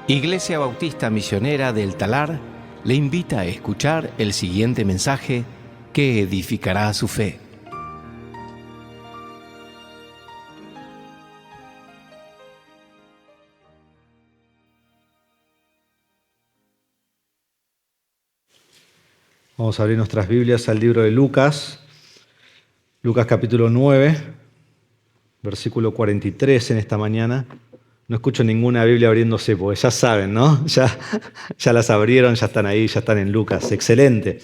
Iglesia Bautista Misionera del Talar le invita a escuchar el siguiente mensaje que edificará su fe. Vamos a abrir nuestras Biblias al libro de Lucas, Lucas capítulo 9, versículo 43 en esta mañana. No escucho ninguna Biblia abriéndose, porque ya saben, ¿no? Ya las abrieron, ya están ahí, ya están en Lucas. Excelente.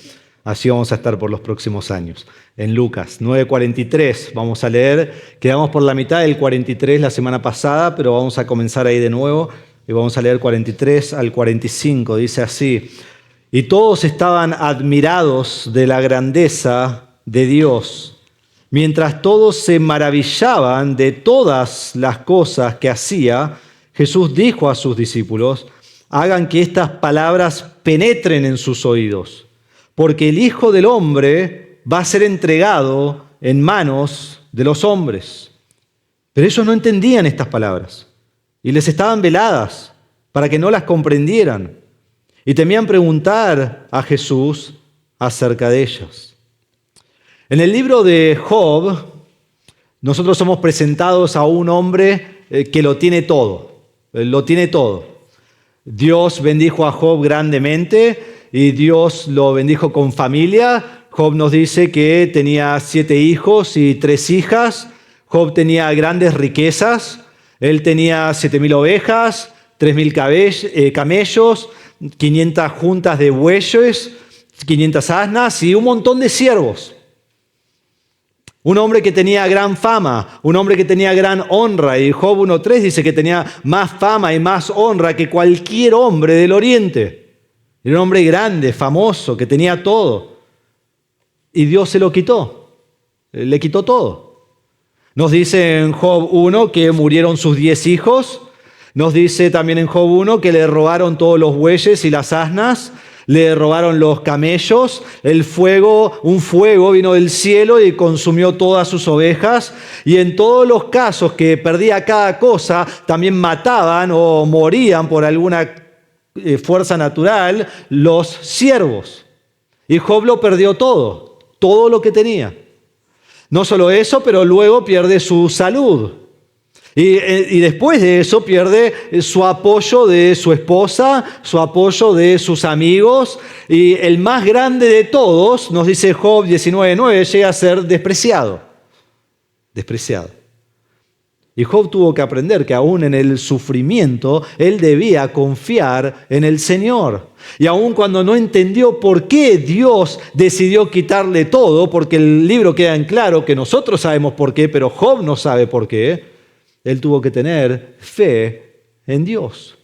Así vamos a estar por los próximos años. En Lucas 9:43 vamos a leer. Quedamos por la mitad del 43 la semana pasada, pero vamos a comenzar ahí de nuevo y vamos a leer 43 al 45. Dice así: y todos estaban admirados de la grandeza de Dios, mientras todos se maravillaban de todas las cosas que hacía. Jesús dijo a sus discípulos: hagan que estas palabras penetren en sus oídos, porque el Hijo del Hombre va a ser entregado en manos de los hombres. Pero ellos no entendían estas palabras y les estaban veladas para que no las comprendieran, y temían preguntar a Jesús acerca de ellas. En el libro de Job, nosotros somos presentados a un hombre que lo tiene todo. Lo tiene todo. Dios bendijo a Job grandemente y Dios lo bendijo con familia. Job nos dice que tenía 7 hijos y 3 hijas. Job tenía grandes riquezas. Él tenía 7,000 ovejas, 3,000 camellos, 500 juntas de bueyes, 500 asnas y un montón de siervos. Un hombre que tenía gran fama, un hombre que tenía gran honra. Y Job 1:3 dice que tenía más fama y más honra que cualquier hombre del Oriente. Era un hombre grande, famoso, que tenía todo. Y Dios se lo quitó. Le quitó todo. Nos dice en Job 1 que murieron sus 10 hijos. Nos dice también en Job 1 que le robaron todos los bueyes y las asnas. Le robaron los camellos, un fuego vino del cielo y consumió todas sus ovejas. Y en todos los casos que perdía cada cosa, también mataban o morían por alguna fuerza natural los siervos. Y Job lo perdió todo lo que tenía. No solo eso, pero luego pierde su salud. Y después de eso pierde su apoyo de su esposa, su apoyo de sus amigos. Y el más grande de todos, nos dice Job 19:9, llega a ser despreciado. Despreciado. Y Job tuvo que aprender que aún en el sufrimiento, él debía confiar en el Señor. Y aún cuando no entendió por qué Dios decidió quitarle todo, porque el libro queda en claro que nosotros sabemos por qué, pero Job no sabe por qué. Él tuvo que tener fe en Dios.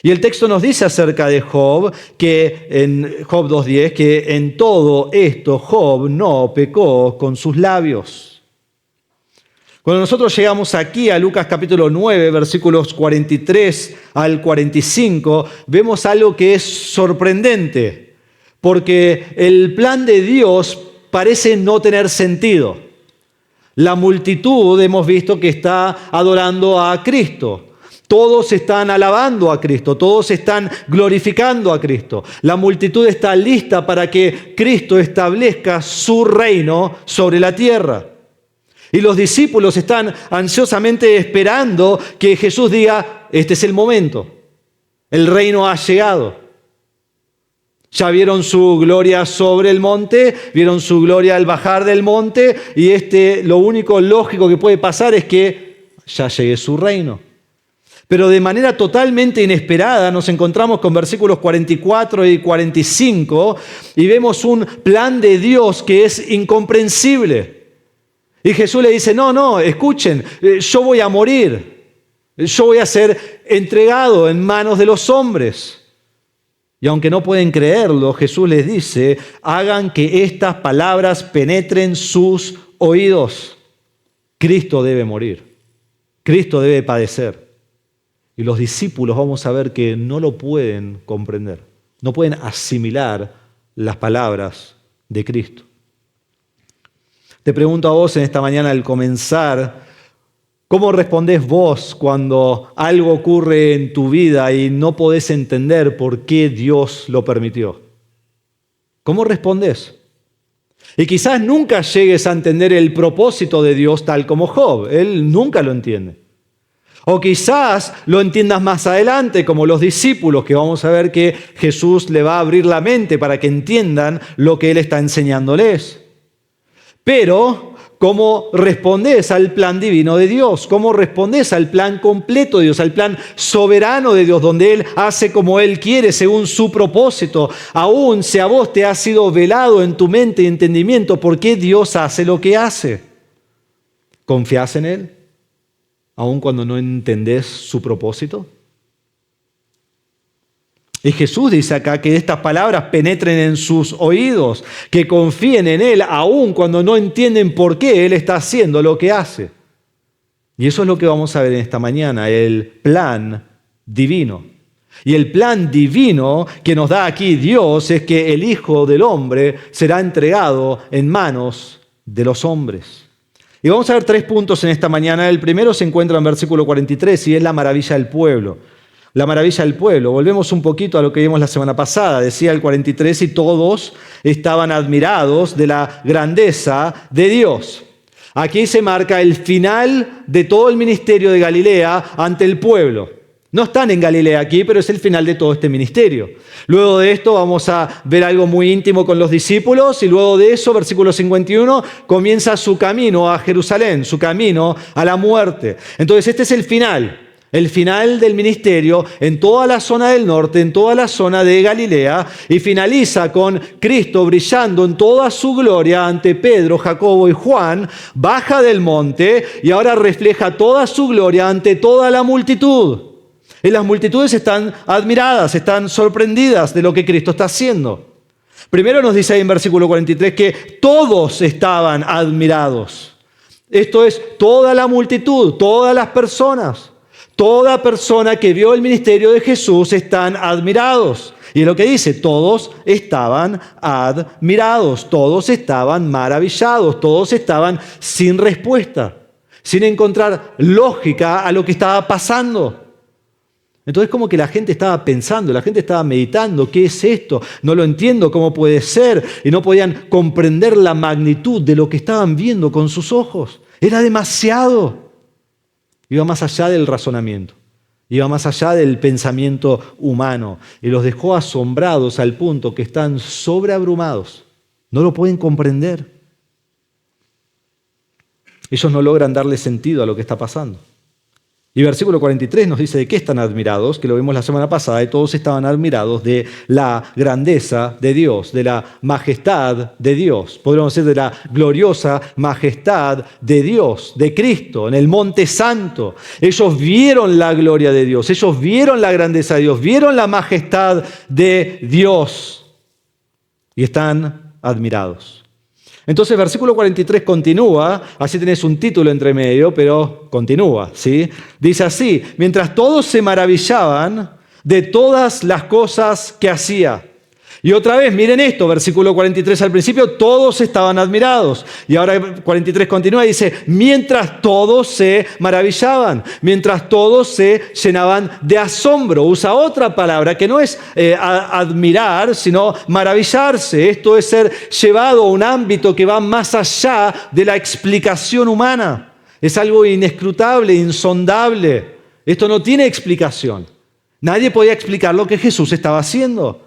Y el texto nos dice acerca de Job, que en Job 2:10, que en todo esto Job no pecó con sus labios. Cuando nosotros llegamos aquí a Lucas capítulo 9, versículos 43 al 45, vemos algo que es sorprendente, porque el plan de Dios parece no tener sentido. La multitud hemos visto que está adorando a Cristo. Todos están alabando a Cristo, todos están glorificando a Cristo. La multitud está lista para que Cristo establezca su reino sobre la tierra. Y los discípulos están ansiosamente esperando que Jesús diga: este es el momento, el reino ha llegado. Ya vieron su gloria sobre el monte, vieron su gloria al bajar del monte, y lo único lógico que puede pasar es que ya llegue su reino. Pero de manera totalmente inesperada nos encontramos con versículos 44 y 45 y vemos un plan de Dios que es incomprensible. Y Jesús le dice: no, escuchen, yo voy a morir, yo voy a ser entregado en manos de los hombres. Y aunque no pueden creerlo, Jesús les dice: hagan que estas palabras penetren sus oídos. Cristo debe morir. Cristo debe padecer. Y los discípulos vamos a ver que no lo pueden comprender. No pueden asimilar las palabras de Cristo. Te pregunto a vos en esta mañana al comenzar: ¿Cómo respondés vos cuando algo ocurre en tu vida y no podés entender por qué Dios lo permitió? ¿Cómo respondés? Y quizás nunca llegues a entender el propósito de Dios tal como Job. Él nunca lo entiende. O quizás lo entiendas más adelante, como los discípulos, que vamos a ver que Jesús le va a abrir la mente para que entiendan lo que Él está enseñándoles. Pero, ¿cómo respondes al plan divino de Dios? ¿Cómo respondes al plan completo de Dios, al plan soberano de Dios, donde Él hace como Él quiere, según su propósito? Aún si a vos te ha sido velado en tu mente y entendimiento, ¿por qué Dios hace lo que hace? ¿Confías en Él, aun cuando no entendés su propósito? Y Jesús dice acá que estas palabras penetren en sus oídos, que confíen en Él aun cuando no entienden por qué Él está haciendo lo que hace. Y eso es lo que vamos a ver en esta mañana, el plan divino. Y el plan divino que nos da aquí Dios es que el Hijo del Hombre será entregado en manos de los hombres. Y vamos a ver 3 puntos en esta mañana. El primero se encuentra en versículo 43 y es la maravilla del pueblo. La maravilla del pueblo. Volvemos un poquito a lo que vimos la semana pasada. Decía el 43, y todos estaban admirados de la grandeza de Dios. Aquí se marca el final de todo el ministerio de Galilea ante el pueblo. No están en Galilea aquí, pero es el final de todo este ministerio. Luego de esto vamos a ver algo muy íntimo con los discípulos y luego de eso, versículo 51, comienza su camino a Jerusalén, su camino a la muerte. Entonces este es el final del ministerio en toda la zona del norte, en toda la zona de Galilea, y finaliza con Cristo brillando en toda su gloria ante Pedro, Jacobo y Juan, baja del monte y ahora refleja toda su gloria ante toda la multitud. Y las multitudes están admiradas, están sorprendidas de lo que Cristo está haciendo. Primero nos dice ahí en versículo 43 que todos estaban admirados. Esto es toda la multitud, todas las personas. Toda persona que vio el ministerio de Jesús están admirados. Y es lo que dice, todos estaban admirados, todos estaban maravillados, todos estaban sin respuesta, sin encontrar lógica a lo que estaba pasando. Entonces como que la gente estaba pensando, la gente estaba meditando, ¿qué es esto? No lo entiendo, ¿cómo puede ser? Y no podían comprender la magnitud de lo que estaban viendo con sus ojos. Era demasiado. Iba más allá del razonamiento, iba más allá del pensamiento humano y los dejó asombrados al punto que están sobreabrumados. No lo pueden comprender. Ellos no logran darle sentido a lo que está pasando. Y versículo 43 nos dice de qué están admirados, que lo vimos la semana pasada, y todos estaban admirados de la grandeza de Dios, de la majestad de Dios. Podríamos decir de la gloriosa majestad de Dios, de Cristo, en el Monte Santo. Ellos vieron la gloria de Dios, ellos vieron la grandeza de Dios, vieron la majestad de Dios y están admirados. Entonces, versículo 43 continúa, así tenés un título entre medio, pero continúa, ¿sí? Dice así, mientras todos se maravillaban de todas las cosas que hacía. Y otra vez, miren esto, versículo 43 al principio, todos estaban admirados. Y ahora 43 continúa y dice, mientras todos se maravillaban, mientras todos se llenaban de asombro. Usa otra palabra que no es admirar, sino maravillarse. Esto es ser llevado a un ámbito que va más allá de la explicación humana. Es algo inescrutable, insondable. Esto no tiene explicación. Nadie podía explicar lo que Jesús estaba haciendo.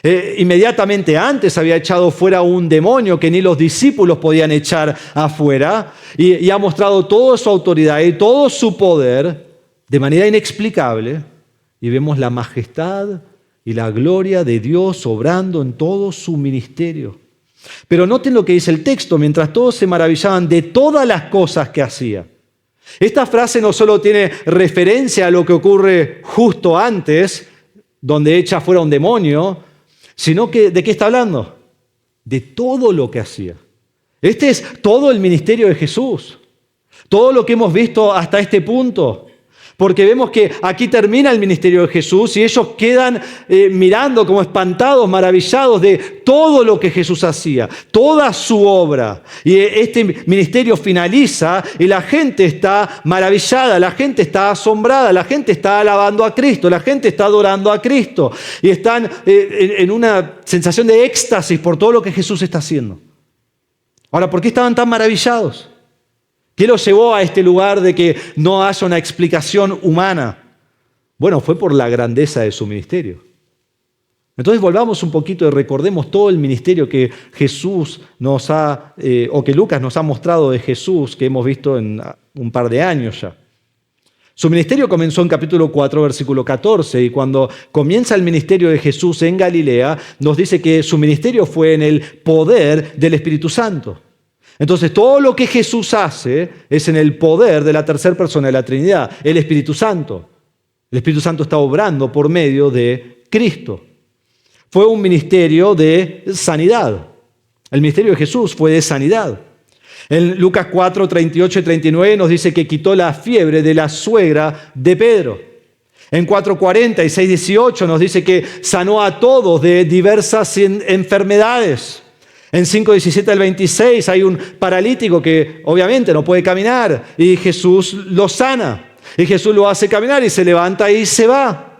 Inmediatamente antes había echado fuera un demonio que ni los discípulos podían echar afuera y ha mostrado toda su autoridad y todo su poder de manera inexplicable y vemos la majestad y la gloria de Dios obrando en todo su ministerio. Pero noten lo que dice el texto, mientras todos se maravillaban de todas las cosas que hacía. Esta frase no solo tiene referencia a lo que ocurre justo antes, donde echa fuera un demonio, sino que ¿de qué está hablando? De todo lo que hacía. Este es todo el ministerio de Jesús. Todo lo que hemos visto hasta este punto. porque vemos que aquí termina el ministerio de Jesús y ellos quedan mirando como espantados, maravillados de todo lo que Jesús hacía, toda su obra. Y este ministerio finaliza y la gente está maravillada, la gente está asombrada, la gente está alabando a Cristo, la gente está adorando a Cristo y están en una sensación de éxtasis por todo lo que Jesús está haciendo. Ahora, ¿por qué estaban tan maravillados? ¿Qué los llevó a este lugar de que no haya una explicación humana? Bueno, fue por la grandeza de su ministerio. Entonces volvamos un poquito y recordemos todo el ministerio que Jesús nos ha, o que Lucas nos ha mostrado de Jesús, que hemos visto en un par de años ya. Su ministerio comenzó en capítulo 4, versículo 14, y cuando comienza el ministerio de Jesús en Galilea, nos dice que su ministerio fue en el poder del Espíritu Santo. Entonces, todo lo que Jesús hace es en el poder de la tercera persona de la Trinidad, el Espíritu Santo. El Espíritu Santo está obrando por medio de Cristo. Fue un ministerio de sanidad. El ministerio de Jesús fue de sanidad. En Lucas 4, 38 y 39 nos dice que quitó la fiebre de la suegra de Pedro. En 4:40 y 6:18 nos dice que sanó a todos de diversas enfermedades. En 5:17 al 26 hay un paralítico que obviamente no puede caminar y Jesús lo sana. Y Jesús lo hace caminar y se levanta y se va.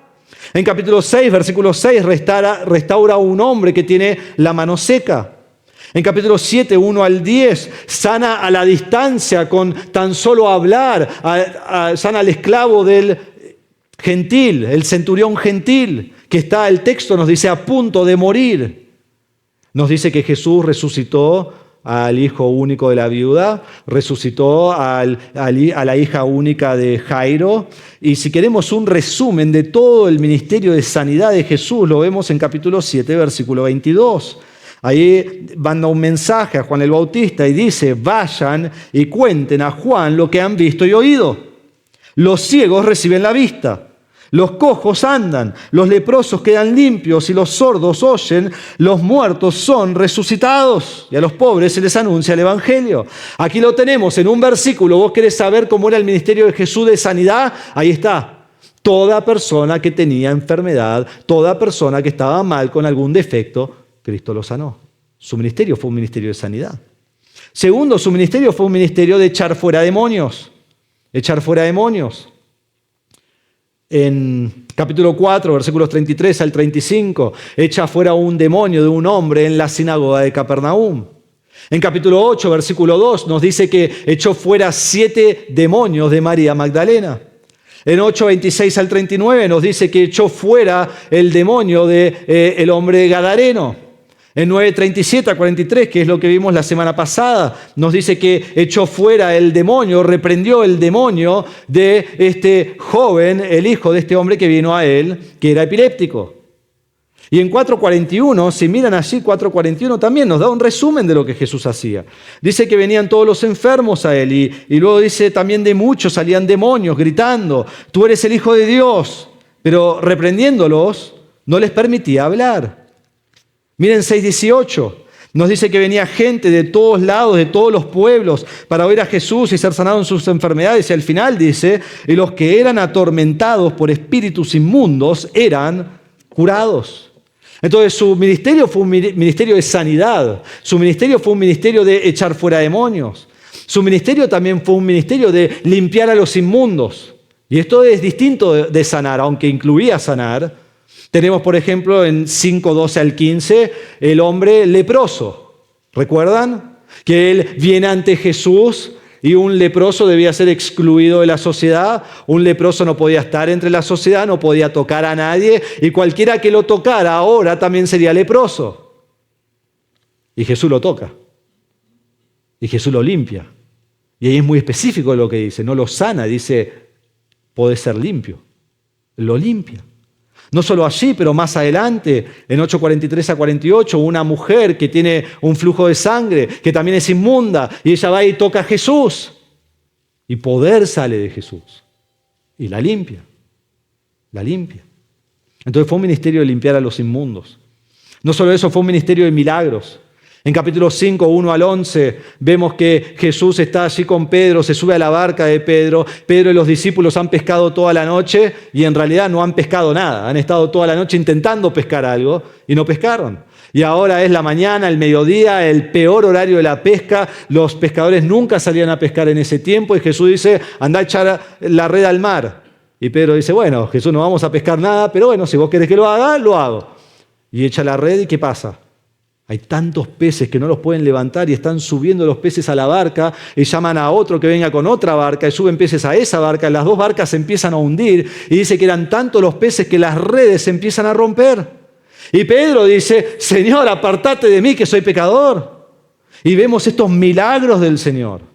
En capítulo 6, versículo 6, restaura a un hombre que tiene la mano seca. En capítulo 7, 1 al 10, sana a la distancia con tan solo hablar, sana al esclavo del gentil, el centurión gentil, que está, el texto nos dice, a punto de morir. Nos dice que Jesús resucitó al hijo único de la viuda, resucitó a la hija única de Jairo. Y si queremos un resumen de todo el ministerio de sanidad de Jesús, lo vemos en capítulo 7, versículo 22. Ahí manda un mensaje a Juan el Bautista y dice, vayan y cuenten a Juan lo que han visto y oído. Los ciegos reciben la vista, los cojos andan, los leprosos quedan limpios y los sordos oyen, los muertos son resucitados y a los pobres se les anuncia el Evangelio. Aquí lo tenemos en un versículo. ¿Vos querés saber cómo era el ministerio de Jesús de sanidad? Ahí está. Toda persona que tenía enfermedad, toda persona que estaba mal con algún defecto, Cristo lo sanó. Su ministerio fue un ministerio de sanidad. Segundo, su ministerio fue un ministerio de echar fuera demonios. Echar fuera demonios. En capítulo 4, versículos 33 al 35, echa fuera un demonio de un hombre en la sinagoga de Capernaum. En capítulo 8, versículo 2, nos dice que echó fuera 7 demonios de María Magdalena. En 8, 26 al 39 nos dice que echó fuera el demonio del hombre gadareno. En 9:37 a 43, que es lo que vimos la semana pasada, nos dice que echó fuera el demonio, reprendió el demonio de este joven, el hijo de este hombre que vino a él, que era epiléptico. Y en 4:41, si miran allí, 4:41 también nos da un resumen de lo que Jesús hacía. Dice que venían todos los enfermos a él y luego dice también de muchos salían demonios gritando, tú eres el Hijo de Dios, pero reprendiéndolos no les permitía hablar. Miren 6:18, nos dice que venía gente de todos lados, de todos los pueblos, para oír a Jesús y ser sanados en sus enfermedades. Y al final dice, y los que eran atormentados por espíritus inmundos eran curados. Entonces su ministerio fue un ministerio de sanidad, su ministerio fue un ministerio de echar fuera demonios, su ministerio también fue un ministerio de limpiar a los inmundos. Y esto es distinto de sanar, aunque incluía sanar. Tenemos, por ejemplo, en 5:12 al 15, el hombre leproso. ¿Recuerdan? Que él viene ante Jesús y un leproso debía ser excluido de la sociedad. Un leproso no podía estar entre la sociedad, no podía tocar a nadie y cualquiera que lo tocara ahora también sería leproso. Y Jesús lo toca. Y Jesús lo limpia. Y ahí es muy específico lo que dice. No lo sana, dice, podés ser limpio. Lo limpia. No solo allí, pero más adelante, en 8:43 a 48, una mujer que tiene un flujo de sangre, que también es inmunda, y ella va y toca a Jesús. Y poder sale de Jesús. Y la limpia. La limpia. Entonces fue un ministerio de limpiar a los inmundos. No solo eso, fue un ministerio de milagros. En capítulo 5, 1 al 11, vemos que Jesús está allí con Pedro, se sube a la barca de Pedro. Pedro y los discípulos han pescado toda la noche y en realidad no han pescado nada. Han estado toda la noche intentando pescar algo y no pescaron. Y ahora es la mañana, el mediodía, el peor horario de la pesca. Los pescadores nunca salían a pescar en ese tiempo y Jesús dice, anda a echar la red al mar. Y Pedro dice, bueno, Jesús, no vamos a pescar nada, pero bueno, si vos querés que lo haga, lo hago. Y echa la red y ¿qué pasa? Hay tantos peces que no los pueden levantar y están subiendo los peces a la barca y llaman a otro que venga con otra barca y suben peces a esa barca. Las dos barcas se empiezan a hundir y dice que eran tantos los peces que las redes se empiezan a romper. Y Pedro dice, Señor, apartate de mí que soy pecador. Y vemos estos milagros del Señor.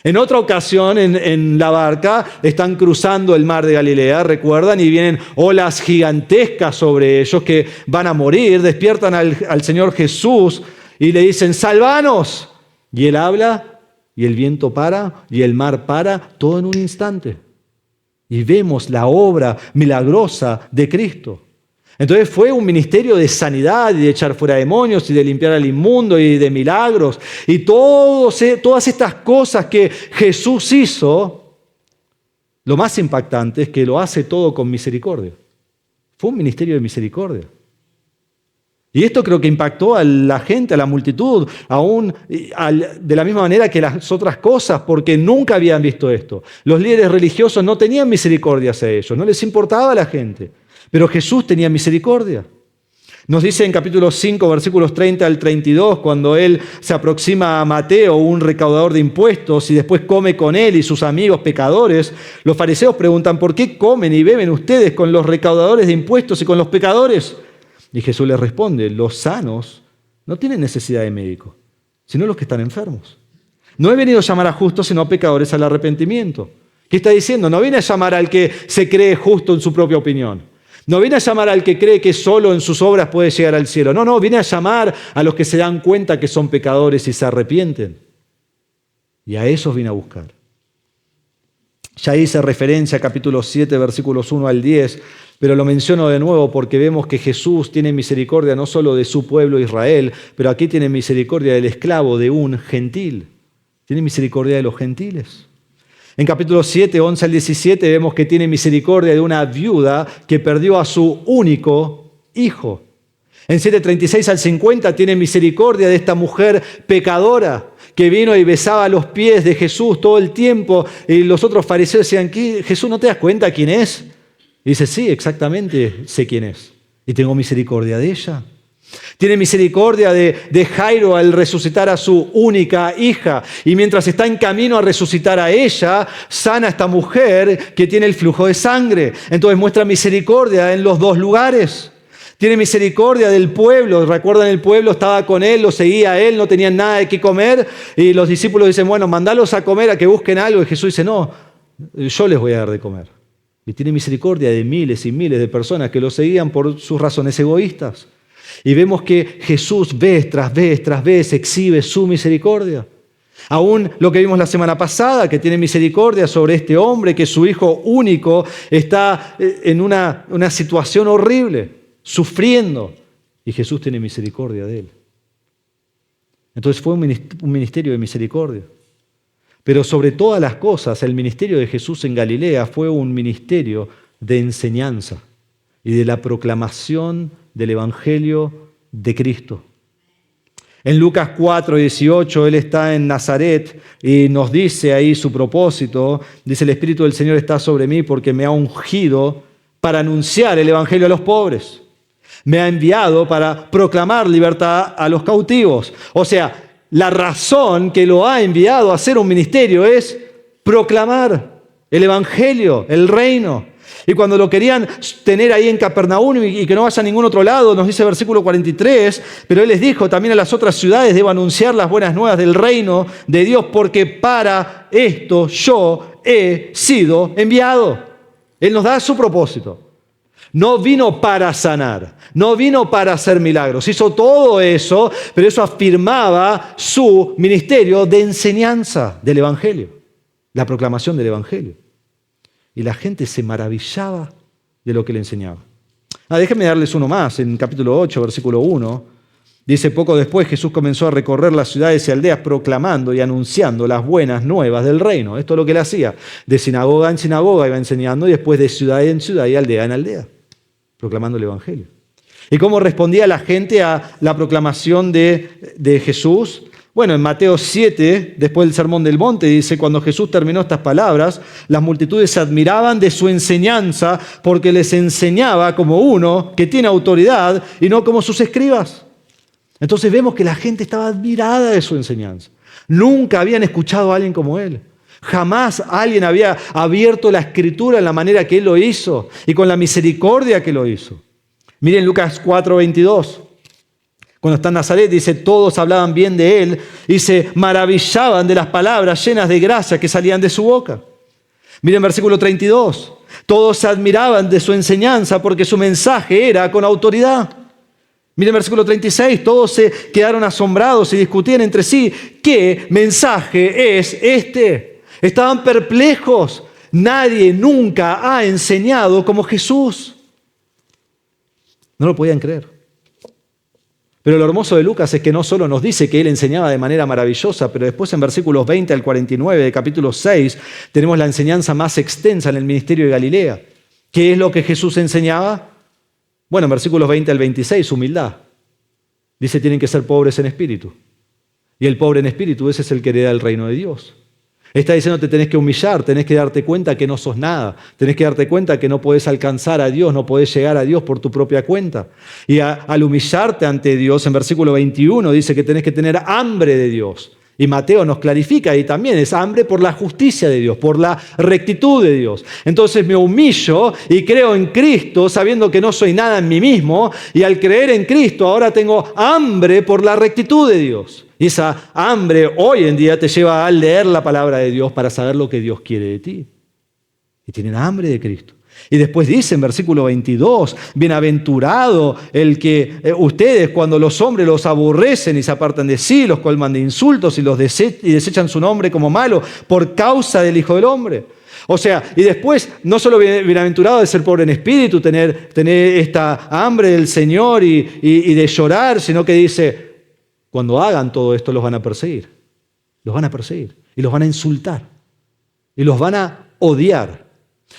En otra ocasión, en la barca, están cruzando el mar de Galilea, recuerdan, y vienen olas gigantescas sobre ellos que van a morir. Despiertan al Señor Jesús y le dicen, ¡sálvanos! Y Él habla, y el viento para, y el mar para, todo en un instante. Y vemos la obra milagrosa de Cristo. Entonces fue un ministerio de sanidad y de echar fuera demonios y de limpiar al inmundo y de milagros. Y todas estas cosas que Jesús hizo, lo más impactante es que lo hace todo con misericordia. Fue un ministerio de misericordia. Y esto creo que impactó a la gente, a la multitud, aún de la misma manera que las otras cosas, porque nunca habían visto esto. Los líderes religiosos no tenían misericordia hacia ellos, no les importaba a la gente. Pero Jesús tenía misericordia. Nos dice en capítulo 5, versículos 30 al 32, cuando Él se aproxima a Mateo, un recaudador de impuestos, y después come con Él y sus amigos pecadores, los fariseos preguntan, ¿por qué comen y beben ustedes con los recaudadores de impuestos y con los pecadores? Y Jesús les responde, los sanos no tienen necesidad de médico, sino los que están enfermos. No he venido a llamar a justos, sino a pecadores al arrepentimiento. ¿Qué está diciendo? No viene a llamar al que se cree justo en su propia opinión. No viene a llamar al que cree que solo en sus obras puede llegar al cielo. No, viene a llamar a los que se dan cuenta que son pecadores y se arrepienten. Y a esos viene a buscar. Ya hice referencia a capítulo 7, versículos 1 al 10, pero lo menciono de nuevo porque vemos que Jesús tiene misericordia no solo de su pueblo Israel, pero aquí tiene misericordia del esclavo, de un gentil. Tiene misericordia de los gentiles. En capítulo 7, 11 al 17, vemos que tiene misericordia de una viuda que perdió a su único hijo. En 7:36 al 50 tiene misericordia de esta mujer pecadora que vino y besaba los pies de Jesús todo el tiempo. Y los otros fariseos decían, Jesús, ¿no te das cuenta quién es? Y dice, sí, exactamente sé quién es. Y tengo misericordia de ella. Tiene misericordia de Jairo al resucitar a su única hija. Y mientras está en camino a resucitar a ella, sana a esta mujer que tiene el flujo de sangre. Entonces muestra misericordia en los dos lugares. Tiene misericordia del pueblo. Recuerdan, el pueblo estaba con él, lo seguía a él, no tenían nada de qué comer. Y los discípulos dicen, bueno, mandalos a comer, a que busquen algo. Y Jesús dice, no, yo les voy a dar de comer. Y tiene misericordia de miles y miles de personas que lo seguían por sus razones egoístas. Y vemos que Jesús vez tras vez exhibe su misericordia. Aún lo que vimos la semana pasada, que tiene misericordia sobre este hombre, que su hijo único está en una situación horrible, sufriendo. Y Jesús tiene misericordia de él. Entonces fue un ministerio de misericordia. Pero sobre todas las cosas, el ministerio de Jesús en Galilea fue un ministerio de enseñanza y de la proclamación del Evangelio de Cristo. En Lucas 4:18, Él está en Nazaret y nos dice ahí su propósito. Dice, el Espíritu del Señor está sobre mí porque me ha ungido para anunciar el Evangelio a los pobres. Me ha enviado para proclamar libertad a los cautivos. O sea, la razón que lo ha enviado a hacer un ministerio es proclamar el Evangelio, el reino. Y cuando lo querían tener ahí en Capernaum y que no vaya a ningún otro lado, nos dice el versículo 43, pero Él les dijo, también a las otras ciudades debo anunciar las buenas nuevas del reino de Dios, porque para esto yo he sido enviado. Él nos da su propósito. No vino para sanar, no vino para hacer milagros. Hizo todo eso, pero eso afirmaba su ministerio de enseñanza del Evangelio, la proclamación del Evangelio. Y la gente se maravillaba de lo que le enseñaba. Déjenme darles uno más. En capítulo 8, versículo 1, Dice, poco después Jesús comenzó a recorrer las ciudades y aldeas proclamando y anunciando las buenas nuevas del reino. Esto es lo que él hacía. De sinagoga en sinagoga iba enseñando y después de ciudad en ciudad y aldea en aldea, proclamando el evangelio. ¿Y cómo respondía la gente a la proclamación de Jesús? Bueno, en Mateo 7, después del Sermón del Monte, dice, cuando Jesús terminó estas palabras, las multitudes se admiraban de su enseñanza porque les enseñaba como uno que tiene autoridad y no como sus escribas. Entonces vemos que la gente estaba admirada de su enseñanza. Nunca habían escuchado a alguien como él. Jamás alguien había abierto la Escritura en la manera que él lo hizo y con la misericordia que lo hizo. Miren Lucas 4:22. Cuando está en Nazaret, dice, todos hablaban bien de él y se maravillaban de las palabras llenas de gracia que salían de su boca. Miren versículo 32. Todos se admiraban de su enseñanza porque su mensaje era con autoridad. Miren versículo 36, todos se quedaron asombrados y discutían entre sí, ¿qué mensaje es este? Estaban perplejos. Nadie nunca ha enseñado como Jesús. No lo podían creer. Pero lo hermoso de Lucas es que no solo nos dice que él enseñaba de manera maravillosa, pero después en versículos 20 al 49 de capítulo 6 tenemos la enseñanza más extensa en el ministerio de Galilea. ¿Qué es lo que Jesús enseñaba? Bueno, en versículos 20 al 26, humildad. Dice, tienen que ser pobres en espíritu. Y el pobre en espíritu, ese es el que hereda el reino de Dios. Está diciendo, te tenés que humillar, tenés que darte cuenta que no sos nada. Tenés que darte cuenta que no podés alcanzar a Dios, no podés llegar a Dios por tu propia cuenta. Y al humillarte ante Dios, en versículo 21, dice que tenés que tener hambre de Dios. Y Mateo nos clarifica, y también es hambre por la justicia de Dios, por la rectitud de Dios. Entonces me humillo y creo en Cristo, sabiendo que no soy nada en mí mismo, y al creer en Cristo ahora tengo hambre por la rectitud de Dios. Y esa hambre hoy en día te lleva a leer la palabra de Dios para saber lo que Dios quiere de ti. Y tienen hambre de Cristo. Y después dice en versículo 22, bienaventurado el que ustedes cuando los hombres los aborrecen y se apartan de sí, los colman de insultos y desechan su nombre como malo por causa del Hijo del Hombre. O sea, y después no solo bienaventurado de ser pobre en espíritu, tener esta hambre del Señor y de llorar, sino que dice, cuando hagan todo esto los van a perseguir. Los van a perseguir y los van a insultar y los van a odiar.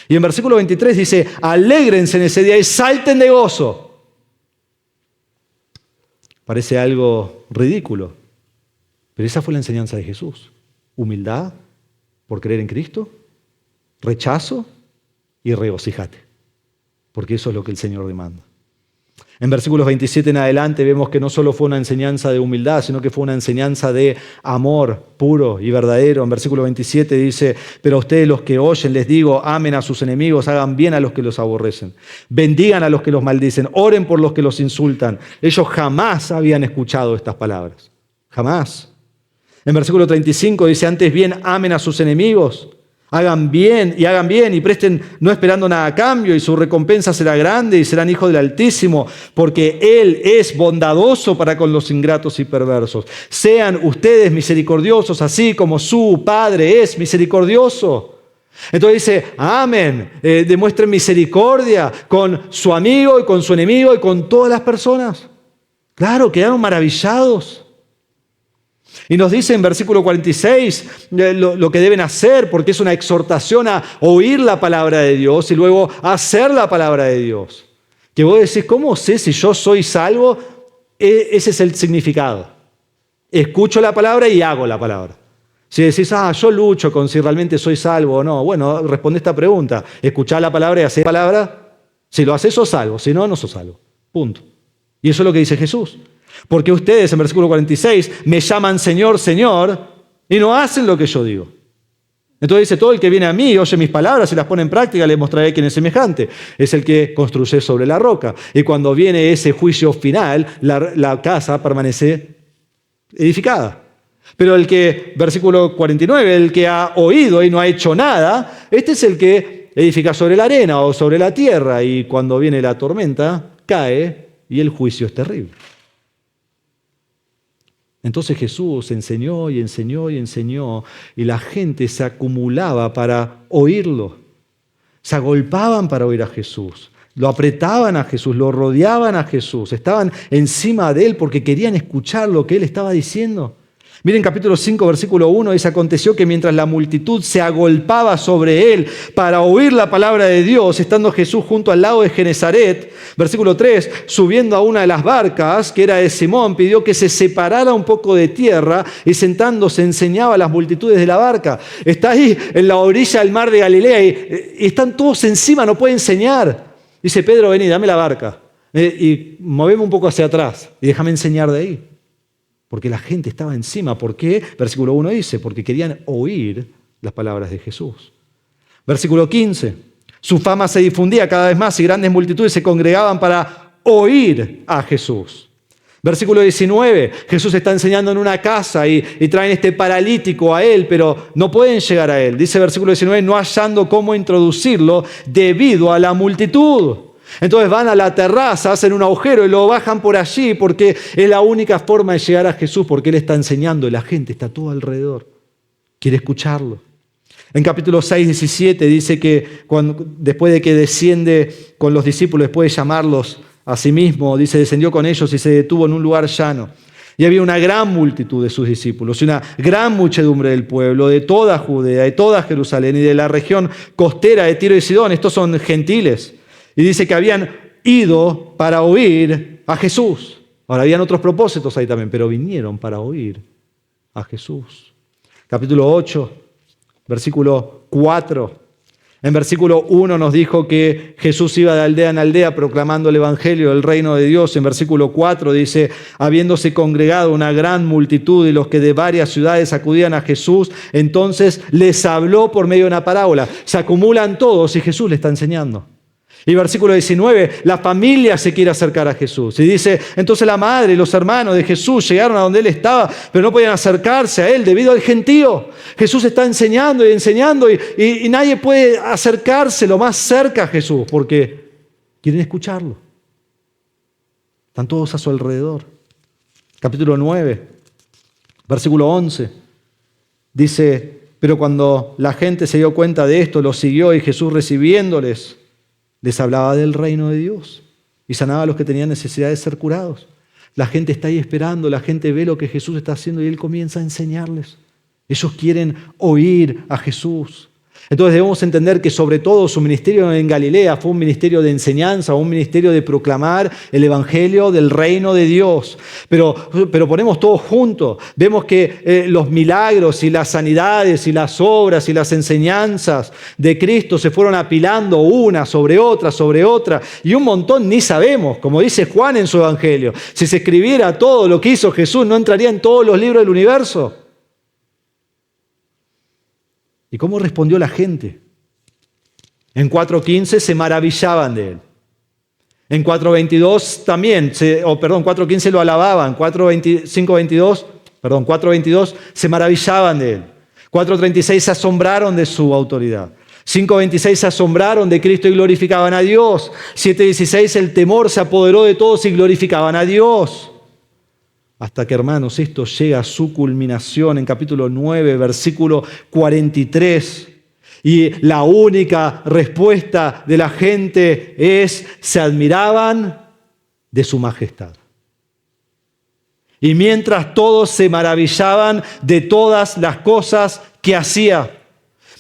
Y en versículo 23 dice, alégrense en ese día y salten de gozo. Parece algo ridículo, pero esa fue la enseñanza de Jesús. Humildad por creer en Cristo, rechazo y regocíjate, porque eso es lo que el Señor demanda. En versículos 27 en adelante vemos que no solo fue una enseñanza de humildad, sino que fue una enseñanza de amor puro y verdadero. En versículo 27 dice, pero a ustedes los que oyen les digo, amen a sus enemigos, hagan bien a los que los aborrecen, bendigan a los que los maldicen, oren por los que los insultan. Ellos jamás habían escuchado estas palabras, jamás. En versículo 35 dice, antes bien amen a sus enemigos, hagan bien y presten no esperando nada a cambio y su recompensa será grande y serán hijos del Altísimo porque Él es bondadoso para con los ingratos y perversos. Sean ustedes misericordiosos así como su Padre es misericordioso. Entonces dice, amén, demuestren misericordia con su amigo y con su enemigo y con todas las personas. Claro, quedaron maravillados. Y nos dice en versículo 46 lo que deben hacer, porque es una exhortación a oír la palabra de Dios y luego hacer la palabra de Dios. Que vos decís, ¿cómo sé si yo soy salvo? Ese es el significado. Escucho la palabra y hago la palabra. Si decís, yo lucho con si realmente soy salvo o no, bueno, responde esta pregunta. ¿Escuchás la palabra y hacés la palabra? Si lo haces, sos salvo. Si no, no sos salvo. Punto. Y eso es lo que dice Jesús. Porque ustedes, en versículo 46, me llaman Señor, Señor, y no hacen lo que yo digo. Entonces dice, todo el que viene a mí y oye mis palabras y las pone en práctica, le mostraré quién es semejante. Es el que construye sobre la roca. Y cuando viene ese juicio final, la casa permanece edificada. Pero el que, versículo 49, el que ha oído y no ha hecho nada, este es el que edifica sobre la arena o sobre la tierra. Y cuando viene la tormenta, cae y el juicio es terrible. Entonces Jesús enseñó y enseñó y enseñó y la gente se acumulaba para oírlo. Se agolpaban para oír a Jesús. Lo apretaban a Jesús, lo rodeaban a Jesús, estaban encima de él porque querían escuchar lo que él estaba diciendo. Miren capítulo 5, versículo 1, dice: aconteció que mientras la multitud se agolpaba sobre él para oír la palabra de Dios, estando Jesús junto al lago de Genezaret, versículo 3, subiendo a una de las barcas, que era de Simón, pidió que se separara un poco de tierra y sentándose enseñaba a las multitudes de la barca. Está ahí en la orilla del mar de Galilea y están todos encima, no puede enseñar. Dice: Pedro, vení, dame la barca y moveme un poco hacia atrás y déjame enseñar de ahí. Porque la gente estaba encima. ¿Por qué? Versículo 1 dice: porque querían oír las palabras de Jesús. Versículo 15: su fama se difundía cada vez más y grandes multitudes se congregaban para oír a Jesús. Versículo 19: Jesús está enseñando en una casa y traen este paralítico a él, pero no pueden llegar a él. Dice versículo 19: no hallando cómo introducirlo debido a la multitud. Entonces van a la terraza, hacen un agujero y lo bajan por allí porque es la única forma de llegar a Jesús, porque Él está enseñando y la gente está todo alrededor. Quiere escucharlo. En capítulo 6, 17 dice que después de que desciende con los discípulos, después de llamarlos a sí mismo, dice: descendió con ellos y se detuvo en un lugar llano. Y había una gran multitud de sus discípulos y una gran muchedumbre del pueblo, de toda Judea, de toda Jerusalén y de la región costera de Tiro y Sidón. Estos son gentiles. Y dice que habían ido para oír a Jesús. Ahora, habían otros propósitos ahí también, pero vinieron para oír a Jesús. Capítulo 8, versículo 4. En versículo 1 nos dijo que Jesús iba de aldea en aldea proclamando el evangelio del reino de Dios. En versículo 4 dice: habiéndose congregado una gran multitud y los que de varias ciudades acudían a Jesús, entonces les habló por medio de una parábola. Se acumulan todos y Jesús le está enseñando. Y versículo 19, la familia se quiere acercar a Jesús. Y dice: entonces la madre y los hermanos de Jesús llegaron a donde él estaba, pero no podían acercarse a él debido al gentío. Jesús está enseñando y enseñando y nadie puede acercarse lo más cerca a Jesús porque quieren escucharlo. Están todos a su alrededor. Capítulo 9, versículo 11, dice: pero cuando la gente se dio cuenta de esto, los siguió y Jesús, recibiéndoles, les hablaba del reino de Dios y sanaba a los que tenían necesidad de ser curados. La gente está ahí esperando, la gente ve lo que Jesús está haciendo y Él comienza a enseñarles. Ellos quieren oír a Jesús. Entonces debemos entender que sobre todo su ministerio en Galilea fue un ministerio de enseñanza, un ministerio de proclamar el evangelio del reino de Dios. Pero ponemos todo junto. Vemos que los milagros y las sanidades y las obras y las enseñanzas de Cristo se fueron apilando una sobre otra y un montón ni sabemos, como dice Juan en su evangelio. Si se escribiera todo lo que hizo Jesús, no entraría en todos los libros del universo. ¿Y cómo respondió la gente? En 4.15 se maravillaban de él. En 4.22 también, 4.15 lo alababan. 4.22 se maravillaban de él. 4.36 se asombraron de su autoridad. 5.26 se asombraron de Cristo y glorificaban a Dios. 7.16 el temor se apoderó de todos y glorificaban a Dios. Hasta que, hermanos, esto llega a su culminación en capítulo 9, versículo 43. Y la única respuesta de la gente es: se admiraban de su majestad. Y mientras todos se maravillaban de todas las cosas que hacía,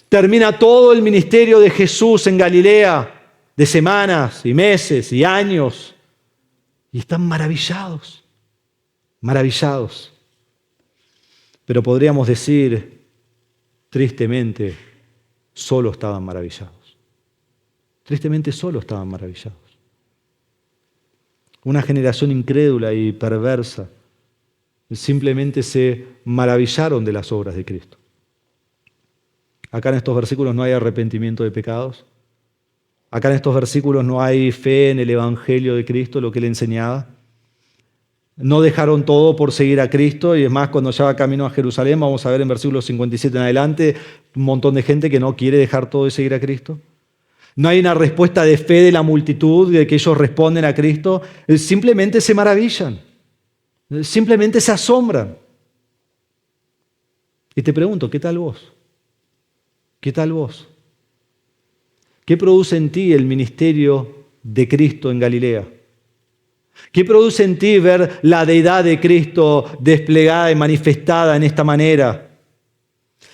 termina todo el ministerio de Jesús en Galilea, de semanas y meses y años, y están maravillados. Pero podríamos decir, tristemente, solo estaban maravillados. Tristemente solo estaban maravillados. Una generación incrédula y perversa simplemente se maravillaron de las obras de Cristo. Acá en estos versículos no hay arrepentimiento de pecados. Acá en estos versículos no hay fe en el evangelio de Cristo, lo que él enseñaba. No dejaron todo por seguir a Cristo, y es más, cuando ya va camino a Jerusalén, vamos a ver en versículos 57 en adelante, un montón de gente que no quiere dejar todo y seguir a Cristo. No hay una respuesta de fe de la multitud, de que ellos responden a Cristo. Simplemente se maravillan, simplemente se asombran. Y te pregunto, ¿qué tal vos? ¿Qué tal vos? ¿Qué produce en ti el ministerio de Cristo en Galilea? ¿Qué produce en ti ver la deidad de Cristo desplegada y manifestada en esta manera?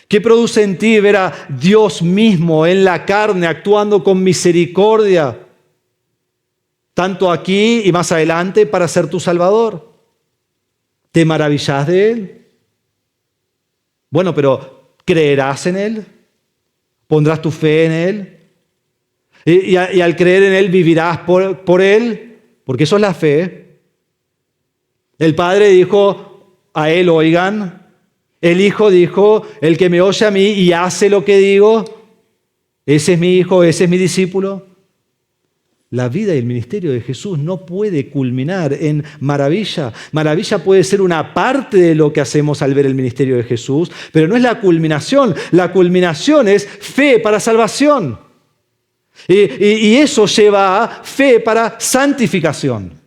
¿Qué produce en ti ver a Dios mismo en la carne actuando con misericordia, tanto aquí y más adelante, para ser tu Salvador? ¿Te maravillas de Él? Bueno, pero ¿creerás en Él? ¿Pondrás tu fe en Él? Y al creer en Él, ¿vivirás por Él? Porque eso es la fe. El Padre dijo a Él, oigan. El Hijo dijo, el que me oye a mí y hace lo que digo, ese es mi hijo, ese es mi discípulo. La vida y el ministerio de Jesús no puede culminar en maravilla. Maravilla puede ser una parte de lo que hacemos al ver el ministerio de Jesús, pero no es la culminación. La culminación es fe para salvación. Y eso lleva a fe para santificación.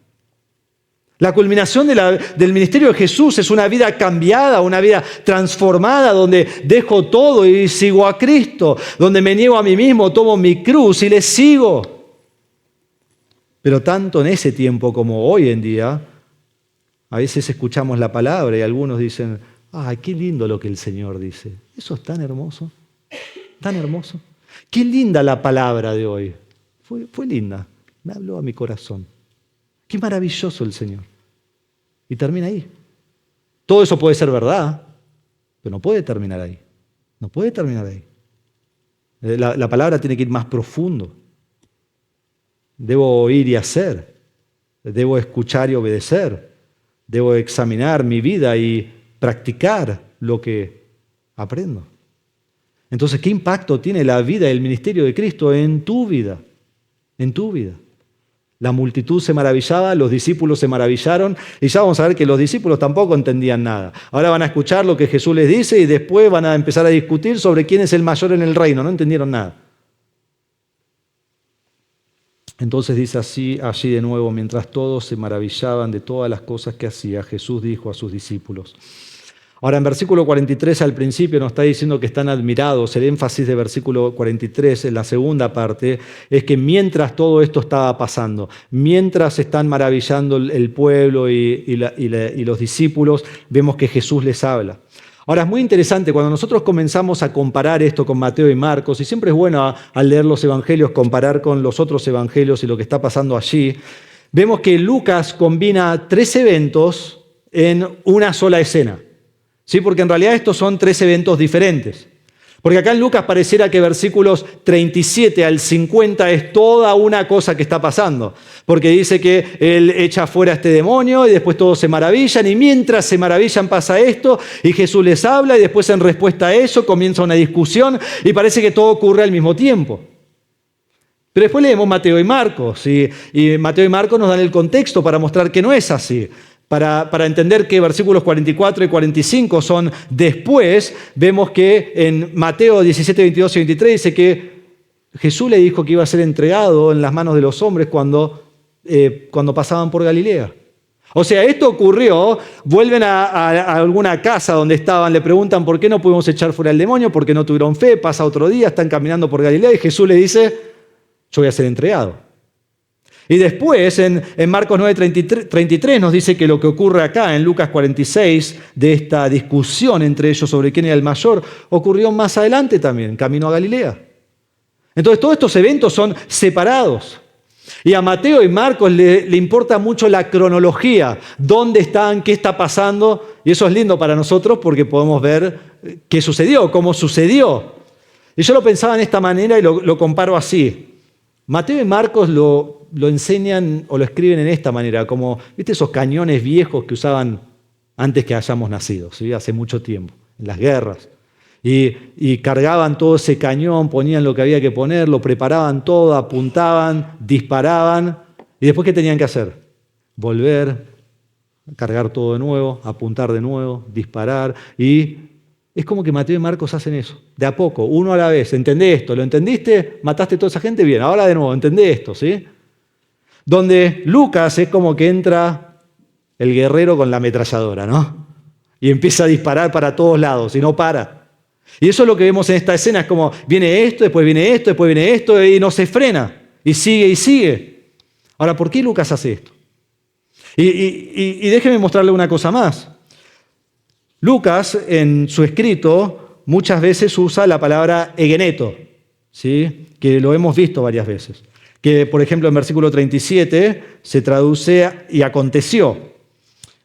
La culminación del ministerio de Jesús es una vida cambiada, una vida transformada, donde dejo todo y sigo a Cristo, donde me niego a mí mismo, tomo mi cruz y le sigo. Pero tanto en ese tiempo como hoy en día, a veces escuchamos la palabra y algunos dicen, ¡ay, qué lindo lo que el Señor dice! Eso es tan hermoso, tan hermoso. ¡Qué linda la palabra de hoy! Fue linda, me habló a mi corazón. ¡Qué maravilloso el Señor! Y termina ahí. Todo eso puede ser verdad, pero no puede terminar ahí. No puede terminar ahí. La palabra tiene que ir más profundo. Debo oír y hacer. Debo escuchar y obedecer. Debo examinar mi vida y practicar lo que aprendo. Entonces, ¿qué impacto tiene la vida y el ministerio de Cristo en tu vida? En tu vida. La multitud se maravillaba, los discípulos se maravillaron y ya vamos a ver que los discípulos tampoco entendían nada. Ahora van a escuchar lo que Jesús les dice y después van a empezar a discutir sobre quién es el mayor en el reino. No entendieron nada. Entonces dice así, allí de nuevo, mientras todos se maravillaban de todas las cosas que hacía, Jesús dijo a sus discípulos. Ahora, en versículo 43 al principio nos está diciendo que están admirados. El énfasis de versículo 43 en la segunda parte es que mientras todo esto estaba pasando, mientras están maravillando el pueblo y los discípulos, vemos que Jesús les habla. Ahora, es muy interesante cuando nosotros comenzamos a comparar esto con Mateo y Marcos, y siempre es bueno al leer los evangelios comparar con los otros evangelios y lo que está pasando allí, vemos que Lucas combina 3 eventos en una sola escena. ¿Sí? Porque en realidad estos son 3 eventos diferentes. Porque acá en Lucas pareciera que versículos 37 al 50 es toda una cosa que está pasando. Porque dice que él echa fuera a este demonio y después todos se maravillan y mientras se maravillan pasa esto y Jesús les habla y después en respuesta a eso comienza una discusión y parece que todo ocurre al mismo tiempo. Pero después leemos Mateo y Marcos y Mateo y Marcos nos dan el contexto para mostrar que no es así. Para entender que versículos 44 y 45 son después, vemos que en Mateo 17, 22 y 23 dice que Jesús le dijo que iba a ser entregado en las manos de los hombres cuando pasaban por Galilea. O sea, esto ocurrió, vuelven a alguna casa donde estaban, le preguntan por qué no pudimos echar fuera el demonio, por qué no tuvieron fe, pasa otro día, están caminando por Galilea y Jesús le dice, yo voy a ser entregado. Y después, en Marcos 9, 33 nos dice que lo que ocurre acá, en Lucas 46, de esta discusión entre ellos sobre quién era el mayor, ocurrió más adelante también, camino a Galilea. Entonces, todos estos eventos son separados. Y a Mateo y Marcos le importa mucho la cronología, dónde están, qué está pasando, y eso es lindo para nosotros porque podemos ver qué sucedió, cómo sucedió. Y yo lo pensaba en esta manera y lo comparo así. Mateo y Marcos lo enseñan o lo escriben en esta manera, como, ¿viste esos cañones viejos que usaban antes que hayamos nacido, ¿sí? Hace mucho tiempo, en las guerras? Y cargaban todo ese cañón, ponían lo que había que poner, lo preparaban todo, apuntaban, disparaban, y después ¿qué tenían que hacer? Volver, cargar todo de nuevo, apuntar de nuevo, disparar, y es como que Mateo y Marcos hacen eso, de a poco, uno a la vez. ¿Entendé esto? ¿Lo entendiste? ¿Mataste a toda esa gente? Bien, ahora de nuevo, ¿entendé esto? ¿Sí? Donde Lucas es como que entra el guerrero con la ametralladora, ¿no? Y empieza a disparar para todos lados y no para. Y eso es lo que vemos en esta escena, es como viene esto, después viene esto, después viene esto y no se frena. Y sigue y sigue. Ahora, ¿por qué Lucas hace esto? Y déjeme mostrarle una cosa más. Lucas, en su escrito, muchas veces usa la palabra egeneto, ¿sí? Que lo hemos visto varias veces. Que, por ejemplo, en versículo 37 se traduce y aconteció.